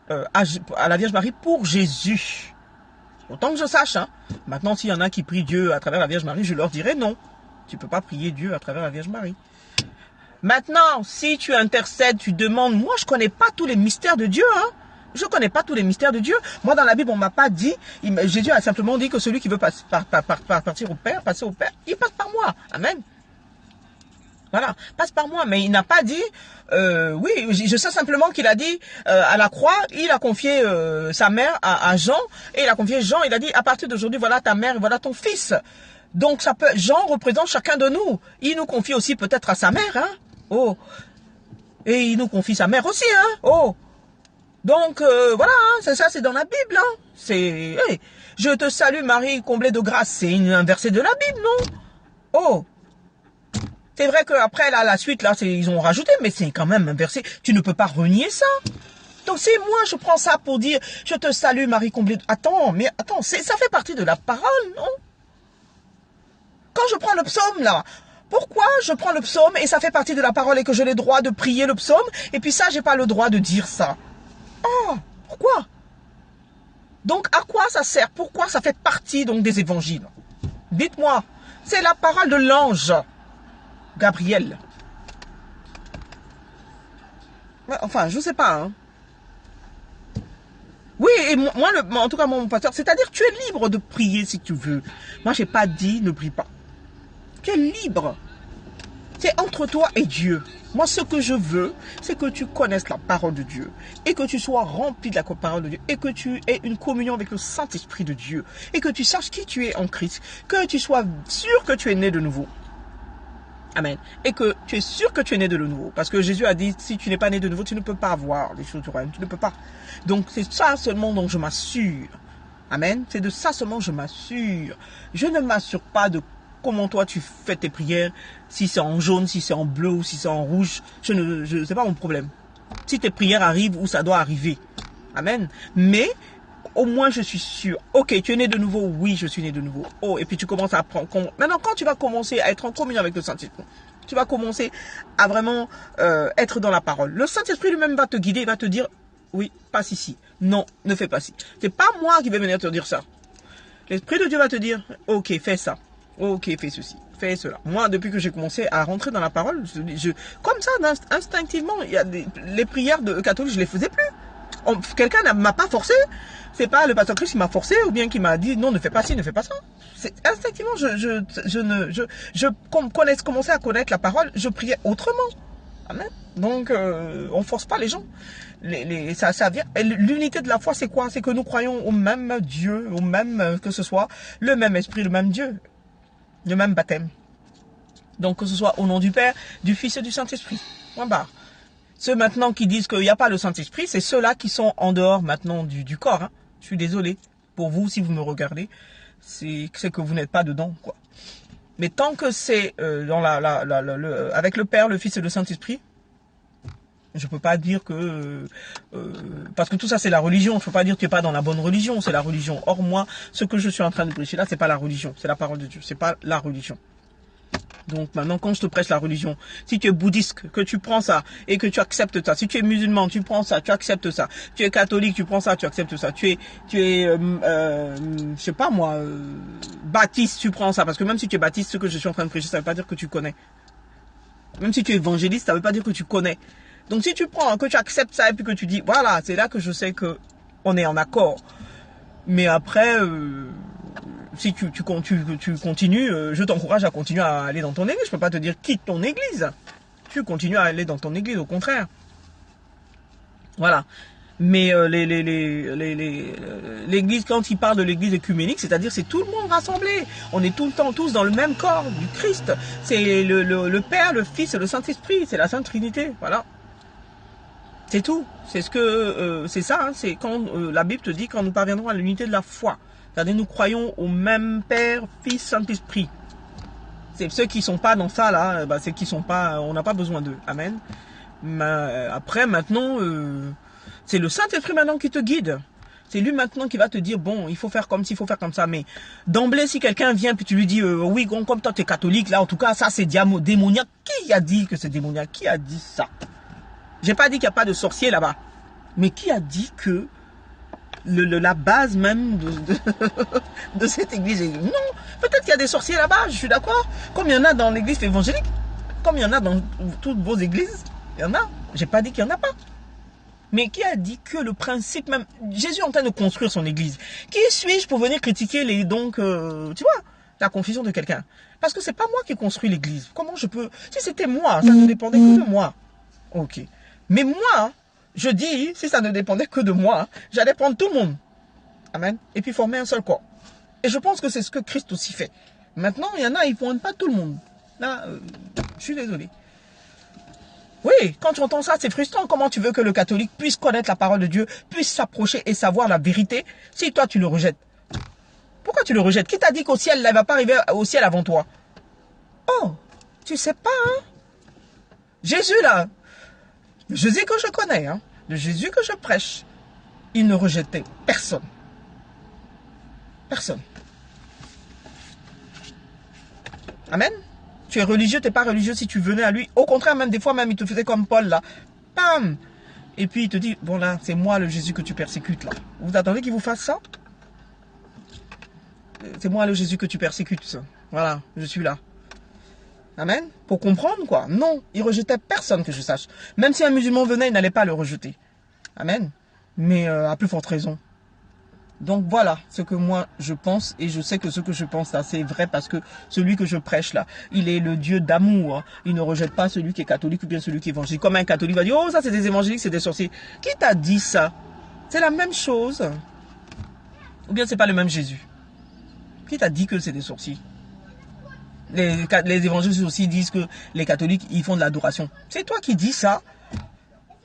A: à la Vierge Marie pour Jésus. Autant que je sache, hein. Maintenant, s'il y en a qui prient Dieu à travers la Vierge Marie, je leur dirai non. Tu peux pas prier Dieu à travers la Vierge Marie. Maintenant, si tu intercèdes, tu demandes, moi je connais pas tous les mystères de Dieu, hein. Je connais pas tous les mystères de Dieu. Moi, dans la Bible, on m'a pas dit, Jésus a simplement dit que celui qui veut partir au Père, passer au Père, il passe par moi. Amen. Voilà, passe par moi. Mais il n'a pas dit, oui, je sais simplement qu'il a dit, à la croix, il a confié sa mère à Jean, et il a confié Jean, il a dit, à partir d'aujourd'hui, voilà ta mère et voilà ton fils. Donc, Jean représente chacun de nous. Il nous confie aussi peut-être à sa mère, hein. Oh. Et il nous confie sa mère aussi, hein. Oh. Donc, voilà, hein, c'est ça, c'est dans la Bible, hein. C'est, hey, je te salue Marie, comblée de grâce. C'est un verset de la Bible, non? Oh. C'est vrai qu'après, là, la suite, là, ils ont rajouté, mais c'est quand même un verset. Tu ne peux pas renier ça. Donc, c'est moi, je prends ça pour dire, je te salue, Marie comblée. Attends, ça fait partie de la parole, non? Quand je prends le psaume, là, pourquoi je prends le psaume et ça fait partie de la parole et que j'ai le droit de prier le psaume et puis ça, j'ai pas le droit de dire ça? Oh, pourquoi? Donc, à quoi ça sert? Pourquoi ça fait partie, donc, des évangiles? Dites-moi. C'est la parole de l'ange Gabriel. Enfin, je sais pas, hein. Oui, et moi, en tout cas, mon pasteur, c'est-à-dire, tu es libre de prier si tu veux. Moi, j'ai pas dit ne prie pas. Tu es libre. C'est entre toi et Dieu. Moi, ce que je veux, c'est que tu connaisses la parole de Dieu et que tu sois rempli de la parole de Dieu et que tu aies une communion avec le Saint-Esprit de Dieu et que tu saches qui tu es en Christ, que tu sois sûr que tu es né de nouveau. Amen. Et que tu es sûr que tu es né de nouveau. Parce que Jésus a dit, si tu n'es pas né de nouveau, tu ne peux pas avoir les choses du royaume. Tu ne peux pas. Donc, c'est ça seulement dont je m'assure. Amen. C'est de ça seulement je m'assure. Je ne m'assure pas de comment toi tu fais tes prières, si c'est en jaune, si c'est en bleu ou si c'est en rouge. C'est pas mon problème. Si tes prières arrivent où ça doit arriver. Amen. Mais, au moins, je suis sûr. Ok, tu es né de nouveau. Oui, je suis né de nouveau. Oh, et puis tu commences à apprendre. Maintenant, quand tu vas commencer à être en communion avec le Saint-Esprit, tu vas commencer à vraiment être dans la parole. Le Saint-Esprit lui-même va te guider, il va te dire, oui, passe ici. Non, ne fais pas ci. C'est pas moi qui vais venir te dire ça. L'Esprit de Dieu va te dire, ok, fais ça. Ok, fais ceci, fais cela. Moi, depuis que j'ai commencé à rentrer dans la parole, comme ça, instinctivement, il y a les prières de catholiques, je les faisais plus. Quelqu'un ne m'a pas forcé. C'est pas le pasteur Christ qui m'a forcé ou bien qui m'a dit non, ne fais pas ci, ne fais pas ça. Instinctivement, commençais à connaître la parole, je priais autrement. Amen. Donc, on force pas les gens. Ça vient. L'unité de la foi, c'est quoi? C'est que nous croyons au même Dieu, au même, que ce soit le même esprit, le même Dieu, le même baptême. Donc, que ce soit au nom du Père, du Fils et du Saint-Esprit. Point barre. Ceux maintenant qui disent qu'il n'y a pas le Saint-Esprit, c'est ceux-là qui sont en dehors maintenant du corps. Hein. Je suis désolé pour vous si vous me regardez, c'est que vous n'êtes pas dedans, quoi. Mais tant que c'est dans avec le Père, le Fils et le Saint-Esprit, je peux pas dire que parce que tout ça c'est la religion. Je peux pas dire que tu es pas dans la bonne religion, c'est la religion. Or moi, ce que je suis en train de prêcher là, c'est pas la religion, c'est la parole de Dieu, c'est pas la religion. Donc maintenant, quand je te prêche la religion, si tu es bouddhiste, que tu prends ça et que tu acceptes ça. Si tu es musulman, tu prends ça, tu acceptes ça. Tu es catholique, tu prends ça, tu acceptes ça. Tu es je sais pas moi, baptiste, tu prends ça. Parce que même si tu es baptiste, ce que je suis en train de prêcher, ça veut pas dire que tu connais. Même si tu es évangéliste, ça veut pas dire que tu connais. Donc si tu prends, que tu acceptes ça et puis que tu dis, voilà, c'est là que je sais que on est en accord. Mais après, si tu continues, je t'encourage à continuer à aller dans ton église. Je peux pas te dire quitte ton église. Tu continues à aller dans ton église, au contraire. Voilà. Mais l'église, quand il parle de l'église œcuménique, c'est-à-dire c'est tout le monde rassemblé. On est tout le temps tous dans le même corps du Christ. C'est le Père, le Fils et le Saint-Esprit. C'est la Sainte Trinité. Voilà. C'est tout. C'est ce que c'est ça. Hein, c'est quand la Bible te dit quand nous parviendrons à l'unité de la foi. C'est-à-dire nous croyons au même Père, Fils, Saint-Esprit. C'est ceux qui sont pas dans ça là. C'est qui sont pas. On n'a pas besoin d'eux. Amen. Mais après maintenant. C'est le Saint-Esprit maintenant qui te guide. C'est lui maintenant qui va te dire, bon, il faut faire comme ci, il faut faire comme ça. Mais d'emblée, si quelqu'un vient puis tu lui dis, oui, comme toi tu es catholique, là, en tout cas, ça c'est démoniaque. Qui a dit que c'est démoniaque? Qui a dit ça? J'ai pas dit qu'il n'y a pas de sorciers là-bas. Mais qui a dit que la base même de cette église est... Non, peut-être qu'il y a des sorciers là-bas, je suis d'accord. Comme il y en a dans l'église évangélique, comme il y en a dans toutes vos églises, il y en a. J'ai pas dit qu'il n'y en a pas. Mais qui a dit que le principe même... Jésus est en train de construire son église. Qui suis-je pour venir critiquer tu vois, la confusion de quelqu'un? Parce que c'est pas moi qui construis l'église. Comment je peux... Si c'était moi, ça ne dépendait que de moi. Ok. Mais moi, je dis, si ça ne dépendait que de moi, j'allais prendre tout le monde. Amen. Et puis former un seul corps. Et je pense que c'est ce que Christ aussi fait. Maintenant, il y en a, ils ne prennent pas tout le monde. Là, je suis désolé. Oui, quand tu entends ça, c'est frustrant. Comment tu veux que le catholique puisse connaître la parole de Dieu, puisse s'approcher et savoir la vérité, si toi tu le rejettes? Pourquoi tu le rejettes? Qui t'a dit qu'au ciel, elle ne va pas arriver au ciel avant toi? Oh, tu sais pas, hein? Jésus, là, le Jésus que je connais, hein, le Jésus que je prêche, il ne rejetait personne. Personne. Amen. Tu es religieux, tu n'es pas religieux si tu venais à lui. Au contraire, même des fois, même il te faisait comme Paul là. Pam. Et puis il te dit, bon là, c'est moi le Jésus que tu persécutes là. Vous attendez qu'il vous fasse ça? C'est moi le Jésus que tu persécutes. Voilà, je suis là. Amen. Pour comprendre quoi? Non, il rejetait personne que je sache. Même si un musulman venait, il n'allait pas le rejeter. Amen. Mais à plus forte raison. Donc voilà ce que moi je pense, et je sais que ce que je pense là c'est vrai parce que celui que je prêche là, il est le Dieu d'amour. Il ne rejette pas celui qui est catholique ou bien celui qui est évangélique. Comme un catholique va dire, oh ça c'est des évangéliques, c'est des sorciers. Qui t'a dit ça? C'est la même chose. Ou bien c'est pas le même Jésus? Qui t'a dit que c'est des sorciers? Les évangélistes aussi disent que les catholiques ils font de l'adoration. C'est toi qui dis ça.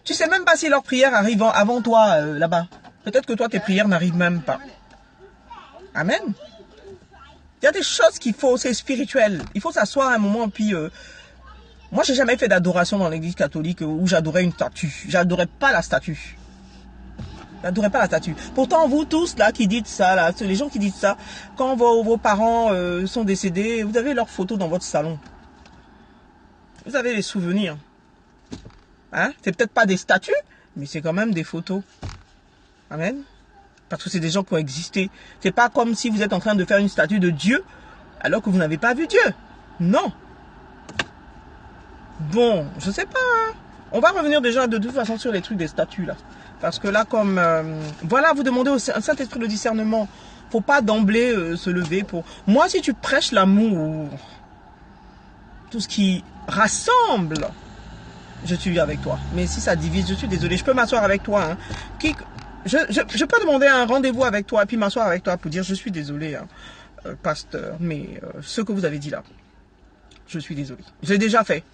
A: Tu sais même pas si leur prière arrive avant toi là-bas. Peut-être que toi, tes prières n'arrivent même pas. Amen. Il y a des choses qu'il faut, c'est spirituel. Il faut s'asseoir un moment, puis... moi, j'ai jamais fait d'adoration dans l'église catholique où j'adorais une statue. J'adorais pas la statue. J'adorais pas la statue. Pourtant, vous tous, là, qui dites ça, là, les gens qui disent ça, quand vos parents sont décédés, vous avez leurs photos dans votre salon. Vous avez les souvenirs. Hein? C'est peut-être pas des statues, mais c'est quand même des photos. Amen. Parce que c'est des gens qui ont existé. C'est pas comme si vous êtes en train de faire une statue de Dieu alors que vous n'avez pas vu Dieu. Non. Bon, je sais pas. Hein. On va revenir déjà de toute façon sur les trucs des statues là. Parce que là, comme... voilà, vous demandez au Saint-Esprit le discernement. Faut pas d'emblée se lever pour... Moi, si tu prêches l'amour, tout ce qui rassemble, je suis avec toi. Mais si ça divise, je suis désolé. Je peux m'asseoir avec toi. Hein. Je peux demander un rendez-vous avec toi et puis m'asseoir avec toi pour dire je suis désolé, hein, pasteur, mais ce que vous avez dit là, je suis désolé. J'ai déjà fait.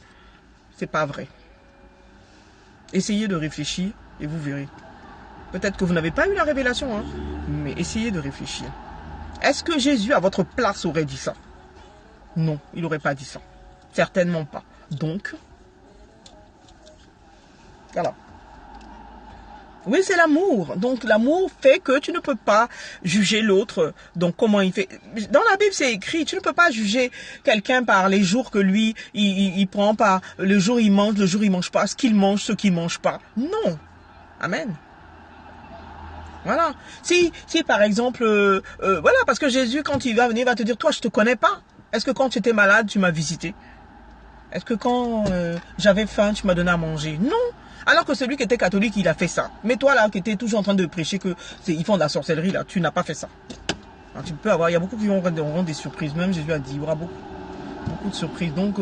A: C'est pas vrai. Essayez de réfléchir et vous verrez. Peut-être que vous n'avez pas eu la révélation, hein, mais essayez de réfléchir. Est-ce que Jésus à votre place aurait dit ça? Non, il n'aurait pas dit ça. Certainement pas. Donc, voilà. Oui, c'est l'amour. Donc, l'amour fait que tu ne peux pas juger l'autre. Donc, comment il fait... Dans la Bible, c'est écrit, tu ne peux pas juger quelqu'un par les jours que lui, il prend, par le jour il mange, le jour il mange pas, ce qu'il mange, ce qu'il mange pas. Non. Amen. Voilà. Si par exemple... voilà, parce que Jésus, quand il va venir, il va te dire, toi, je te connais pas. Est-ce que quand tu étais malade, tu m'as visité? Est-ce que quand j'avais faim, tu m'as donné à manger? Non. Alors que celui qui était catholique, il a fait ça. Mais toi là, qui étais toujours en train de prêcher que ils font de la sorcellerie là, tu n'as pas fait ça. Alors, tu peux avoir, il y a beaucoup qui auront des surprises. Même Jésus a dit, il y aura beaucoup de surprises. Donc,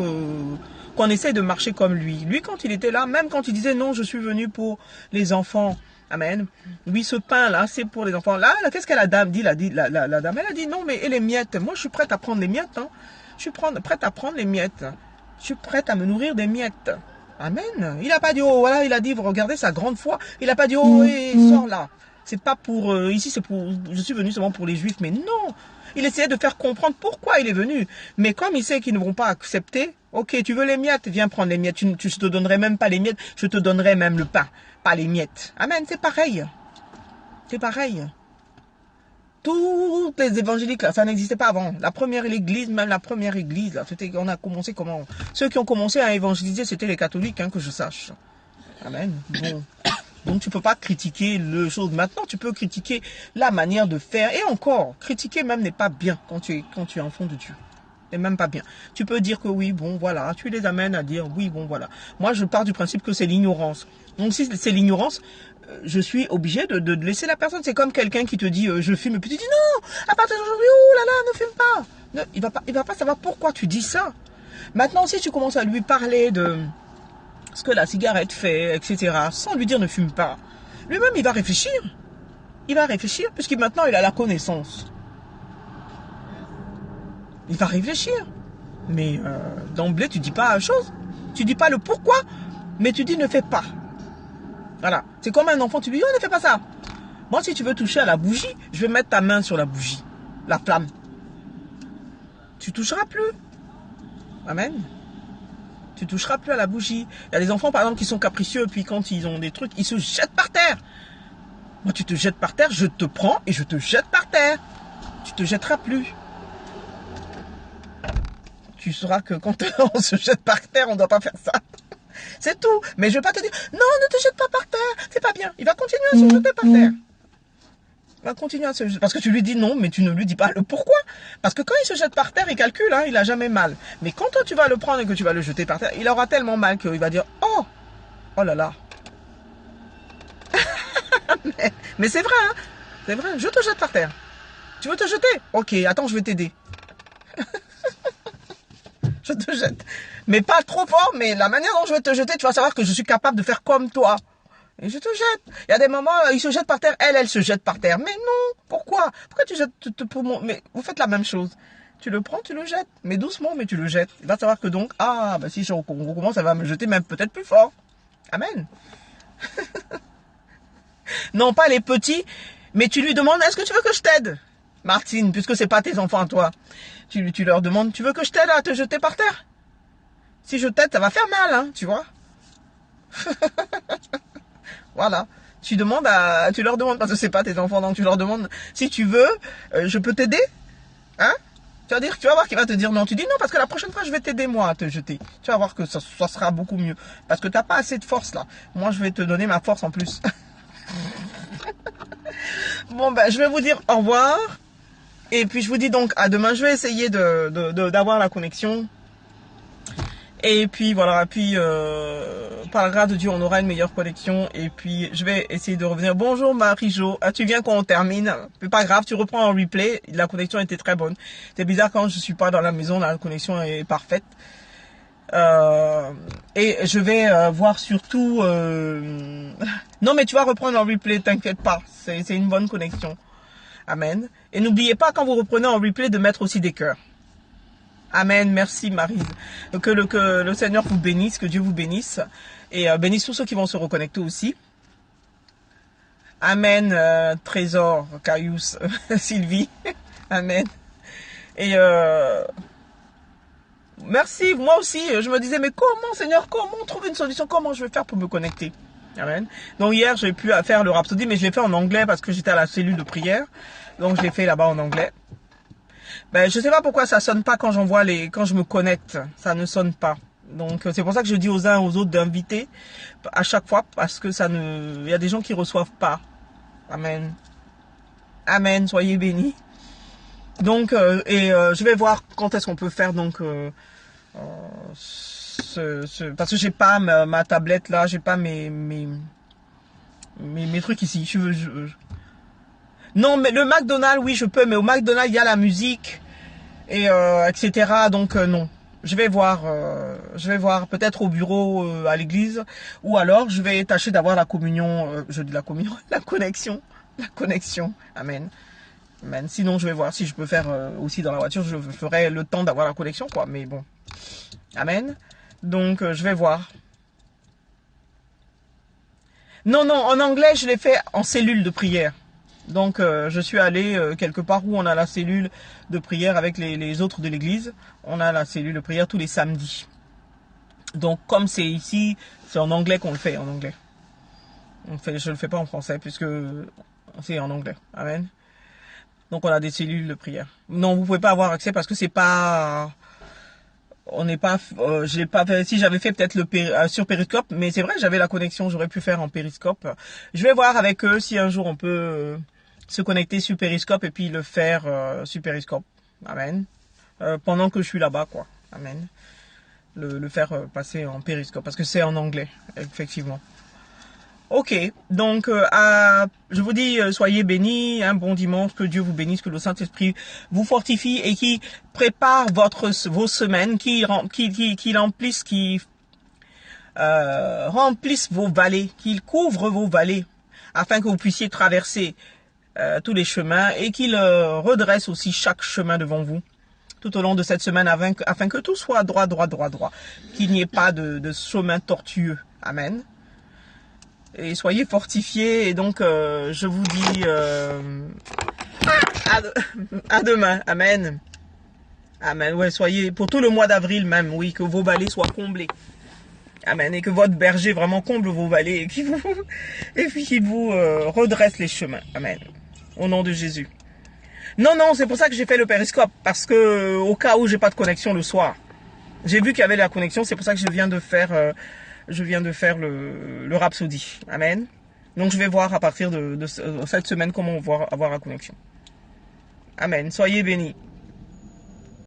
A: qu'on essaye de marcher comme lui. Lui, quand il était là, même quand il disait non, je suis venu pour les enfants. Amen. Oui, ce pain-là, c'est pour les enfants. Là, qu'est-ce que la dame dit, la dame, elle a dit non, mais et les miettes? Moi, je suis prête à prendre les miettes. Hein. Je suis prête à prendre les miettes. Je suis prête à me nourrir des miettes. Amen. Il n'a pas dit, oh, voilà, il a dit, regardez sa grande foi. Il n'a pas dit, oh, sors là. C'est pas pour, ici, c'est pour, je suis venu seulement pour les juifs. Mais non. Il essayait de faire comprendre pourquoi il est venu. Mais comme il sait qu'ils ne vont pas accepter, ok, tu veux les miettes, viens prendre les miettes. Je te donnerai même pas les miettes, je te donnerai même le pain, pas les miettes. Amen, c'est pareil. C'est pareil. Toutes les évangéliques, là, ça n'existait pas avant. La première église, même la première église, là, on a commencé comment? Ceux qui ont commencé à évangéliser, c'était les catholiques, hein, que je sache. Amen. Bon. Donc tu peux pas critiquer le chose. Maintenant, tu peux critiquer la manière de faire. Et encore, critiquer même n'est pas bien quand tu es enfant de Dieu. C'est même pas bien. Tu peux dire que oui, bon, voilà. Tu les amènes à dire oui, bon, voilà. Moi, je pars du principe que c'est l'ignorance. Donc si c'est l'ignorance, je suis obligé de laisser la personne. C'est comme quelqu'un qui te dit je fume, et puis tu dis non, à partir d'aujourd'hui, oh là là, ne fume pas. Non, il va pas savoir pourquoi tu dis ça. Maintenant, si tu commences à lui parler de ce que la cigarette fait, etc., sans lui dire ne fume pas, lui-même, il va réfléchir. Il va réfléchir, puisque maintenant, il a la connaissance. Il va réfléchir. Mais d'emblée, tu dis pas la chose. Tu dis pas le pourquoi, mais tu dis ne fais pas. Voilà. C'est comme un enfant, tu lui dis, oh, ne fais pas ça. Moi, si tu veux toucher à la bougie, je vais mettre ta main sur la bougie, la flamme. Tu toucheras plus. Amen. Tu toucheras plus à la bougie. Il y a des enfants, par exemple, qui sont capricieux, puis quand ils ont des trucs, ils se jettent par terre. Moi, tu te jettes par terre, je te prends et je te jette par terre. Tu te jetteras plus. Tu sauras que quand on se jette par terre, on ne doit pas faire ça. C'est tout. Mais je ne vais pas te dire, non, ne te jette pas par terre. C'est pas bien. Il va continuer à se jeter par terre. Il va continuer à se jeter. Parce que tu lui dis non, mais tu ne lui dis pas le pourquoi. Parce que quand il se jette par terre, il calcule, hein, il n'a jamais mal. Mais quand toi, tu vas le prendre et que tu vas le jeter par terre, il aura tellement mal qu'il va dire, oh là là. mais c'est vrai, hein. C'est vrai. Je te jette par terre. Tu veux te jeter? Ok, attends, je vais t'aider. Je te jette. Mais pas trop fort, mais la manière dont je vais te jeter, tu vas savoir que je suis capable de faire comme toi. Et je te jette. Il y a des moments, il se jette par terre, elle se jette par terre. Mais non, pourquoi? Pourquoi tu jettes mais vous faites la même chose. Tu le prends, tu le jettes. Mais doucement, mais tu le jettes. Il va savoir que donc, si on recommence, elle va me jeter même peut-être plus fort. Amen. Non, pas les petits, mais tu lui demandes, est-ce que tu veux que je t'aide? Martine, puisque c'est pas tes enfants à toi. Tu leur demandes, tu veux que je t'aide à te jeter par terre? Si je t'aide, ça va faire mal, hein, tu vois. Voilà. Tu leur demandes, parce que c'est pas tes enfants, donc tu leur demandes, si tu veux, je peux t'aider? Hein? Tu vas voir qu'il va te dire non. Tu dis non, parce que la prochaine fois, je vais t'aider, moi, à te jeter. Tu vas voir que ça sera beaucoup mieux. Parce que t'as pas assez de force, là. Moi, je vais te donner ma force en plus. Bon, ben, je vais vous dire au revoir. Et puis, je vous dis donc à demain. Je vais essayer d'avoir la connexion. Et puis, voilà. Puis, par la grâce de Dieu, on aura une meilleure connexion. Et puis, je vais essayer de revenir. Bonjour, Marie-Jo. Tu viens quand on termine. C'est pas grave, tu reprends en replay. La connexion était très bonne. C'est bizarre quand je suis pas dans la maison, la connexion est parfaite. Et je vais voir surtout... Non, mais tu vas reprendre en replay, t'inquiète pas. C'est une bonne connexion. Amen. Et n'oubliez pas, quand vous reprenez en replay, de mettre aussi des cœurs. Amen. Merci, Marie. Que le Seigneur vous bénisse, que Dieu vous bénisse. Et bénisse tous ceux qui vont se reconnecter aussi. Amen. Trésor, Caius, Sylvie. Amen. Et... merci, moi aussi, je me disais, mais comment, Seigneur, comment trouver une solution? Comment je vais faire pour me connecter? Amen. Donc hier, j'ai pu faire le Rhapsody, mais je l'ai fait en anglais parce que j'étais à la cellule de prière. Donc je l'ai fait là-bas en anglais. Ben, je sais pas pourquoi ça sonne pas quand quand je me connecte. Ça ne sonne pas. Donc c'est pour ça que je dis aux uns et aux autres d'inviter à chaque fois, parce que il y a des gens qui reçoivent pas. Amen. Amen, soyez bénis. Donc, je vais voir quand est-ce qu'on peut faire donc parce que j'ai pas ma tablette là, j'ai pas mes trucs ici. Non, mais le McDonald's, oui, je peux, mais au McDonald's, il y a la musique, et etc. Donc, non. Je vais voir peut-être au bureau, à l'église, ou alors je vais tâcher d'avoir la communion, je dis la communion, la connexion. Amen. Amen. Sinon, je vais voir si je peux faire aussi dans la voiture, je ferai le temps d'avoir la connexion, quoi. Mais bon. Amen. Donc, je vais voir. Non, en anglais, je l'ai fait en cellule de prière. Donc, je suis allé quelque part où on a la cellule de prière avec les autres de l'église. On a la cellule de prière tous les samedis. Donc, comme c'est ici, c'est en anglais qu'on le fait, en anglais. Je le fais pas en français puisque c'est en anglais. Amen. Donc, on a des cellules de prière. Non, vous pouvez pas avoir accès parce que c'est pas... On n'est pas, je l'ai pas fait. Si j'avais fait peut-être sur Periscope, mais c'est vrai, j'avais la connexion, j'aurais pu faire en Periscope. Je vais voir avec eux si un jour on peut se connecter sur Periscope et puis le faire sur Periscope. Amen. Pendant que je suis là-bas, quoi. Amen. Le faire passer en Periscope parce que c'est en anglais, effectivement. Ok, donc je vous dis soyez bénis, un bon dimanche, que Dieu vous bénisse, que le Saint-Esprit vous fortifie et qui prépare vos semaines, qui remplisse vos vallées, qu'il couvre vos vallées, afin que vous puissiez traverser tous les chemins et qu'il redresse aussi chaque chemin devant vous tout au long de cette semaine afin que tout soit droit, qu'il n'y ait pas de chemin tortueux. Amen. Et soyez fortifiés. Et donc, je vous dis à demain. Amen. Amen. Ouais, soyez, pour tout le mois d'avril même, oui, que vos vallées soient comblées. Amen. Et que votre berger vraiment comble vos vallées et qu'il vous redresse les chemins. Amen. Au nom de Jésus. Non, c'est pour ça que j'ai fait le périscope. Parce que, au cas où j'ai pas de connexion le soir. J'ai vu qu'il y avait la connexion. C'est pour ça que je viens de faire le Rhapsody. Amen. Donc je vais voir à partir de cette semaine comment on va avoir la connexion. Amen. Soyez bénis.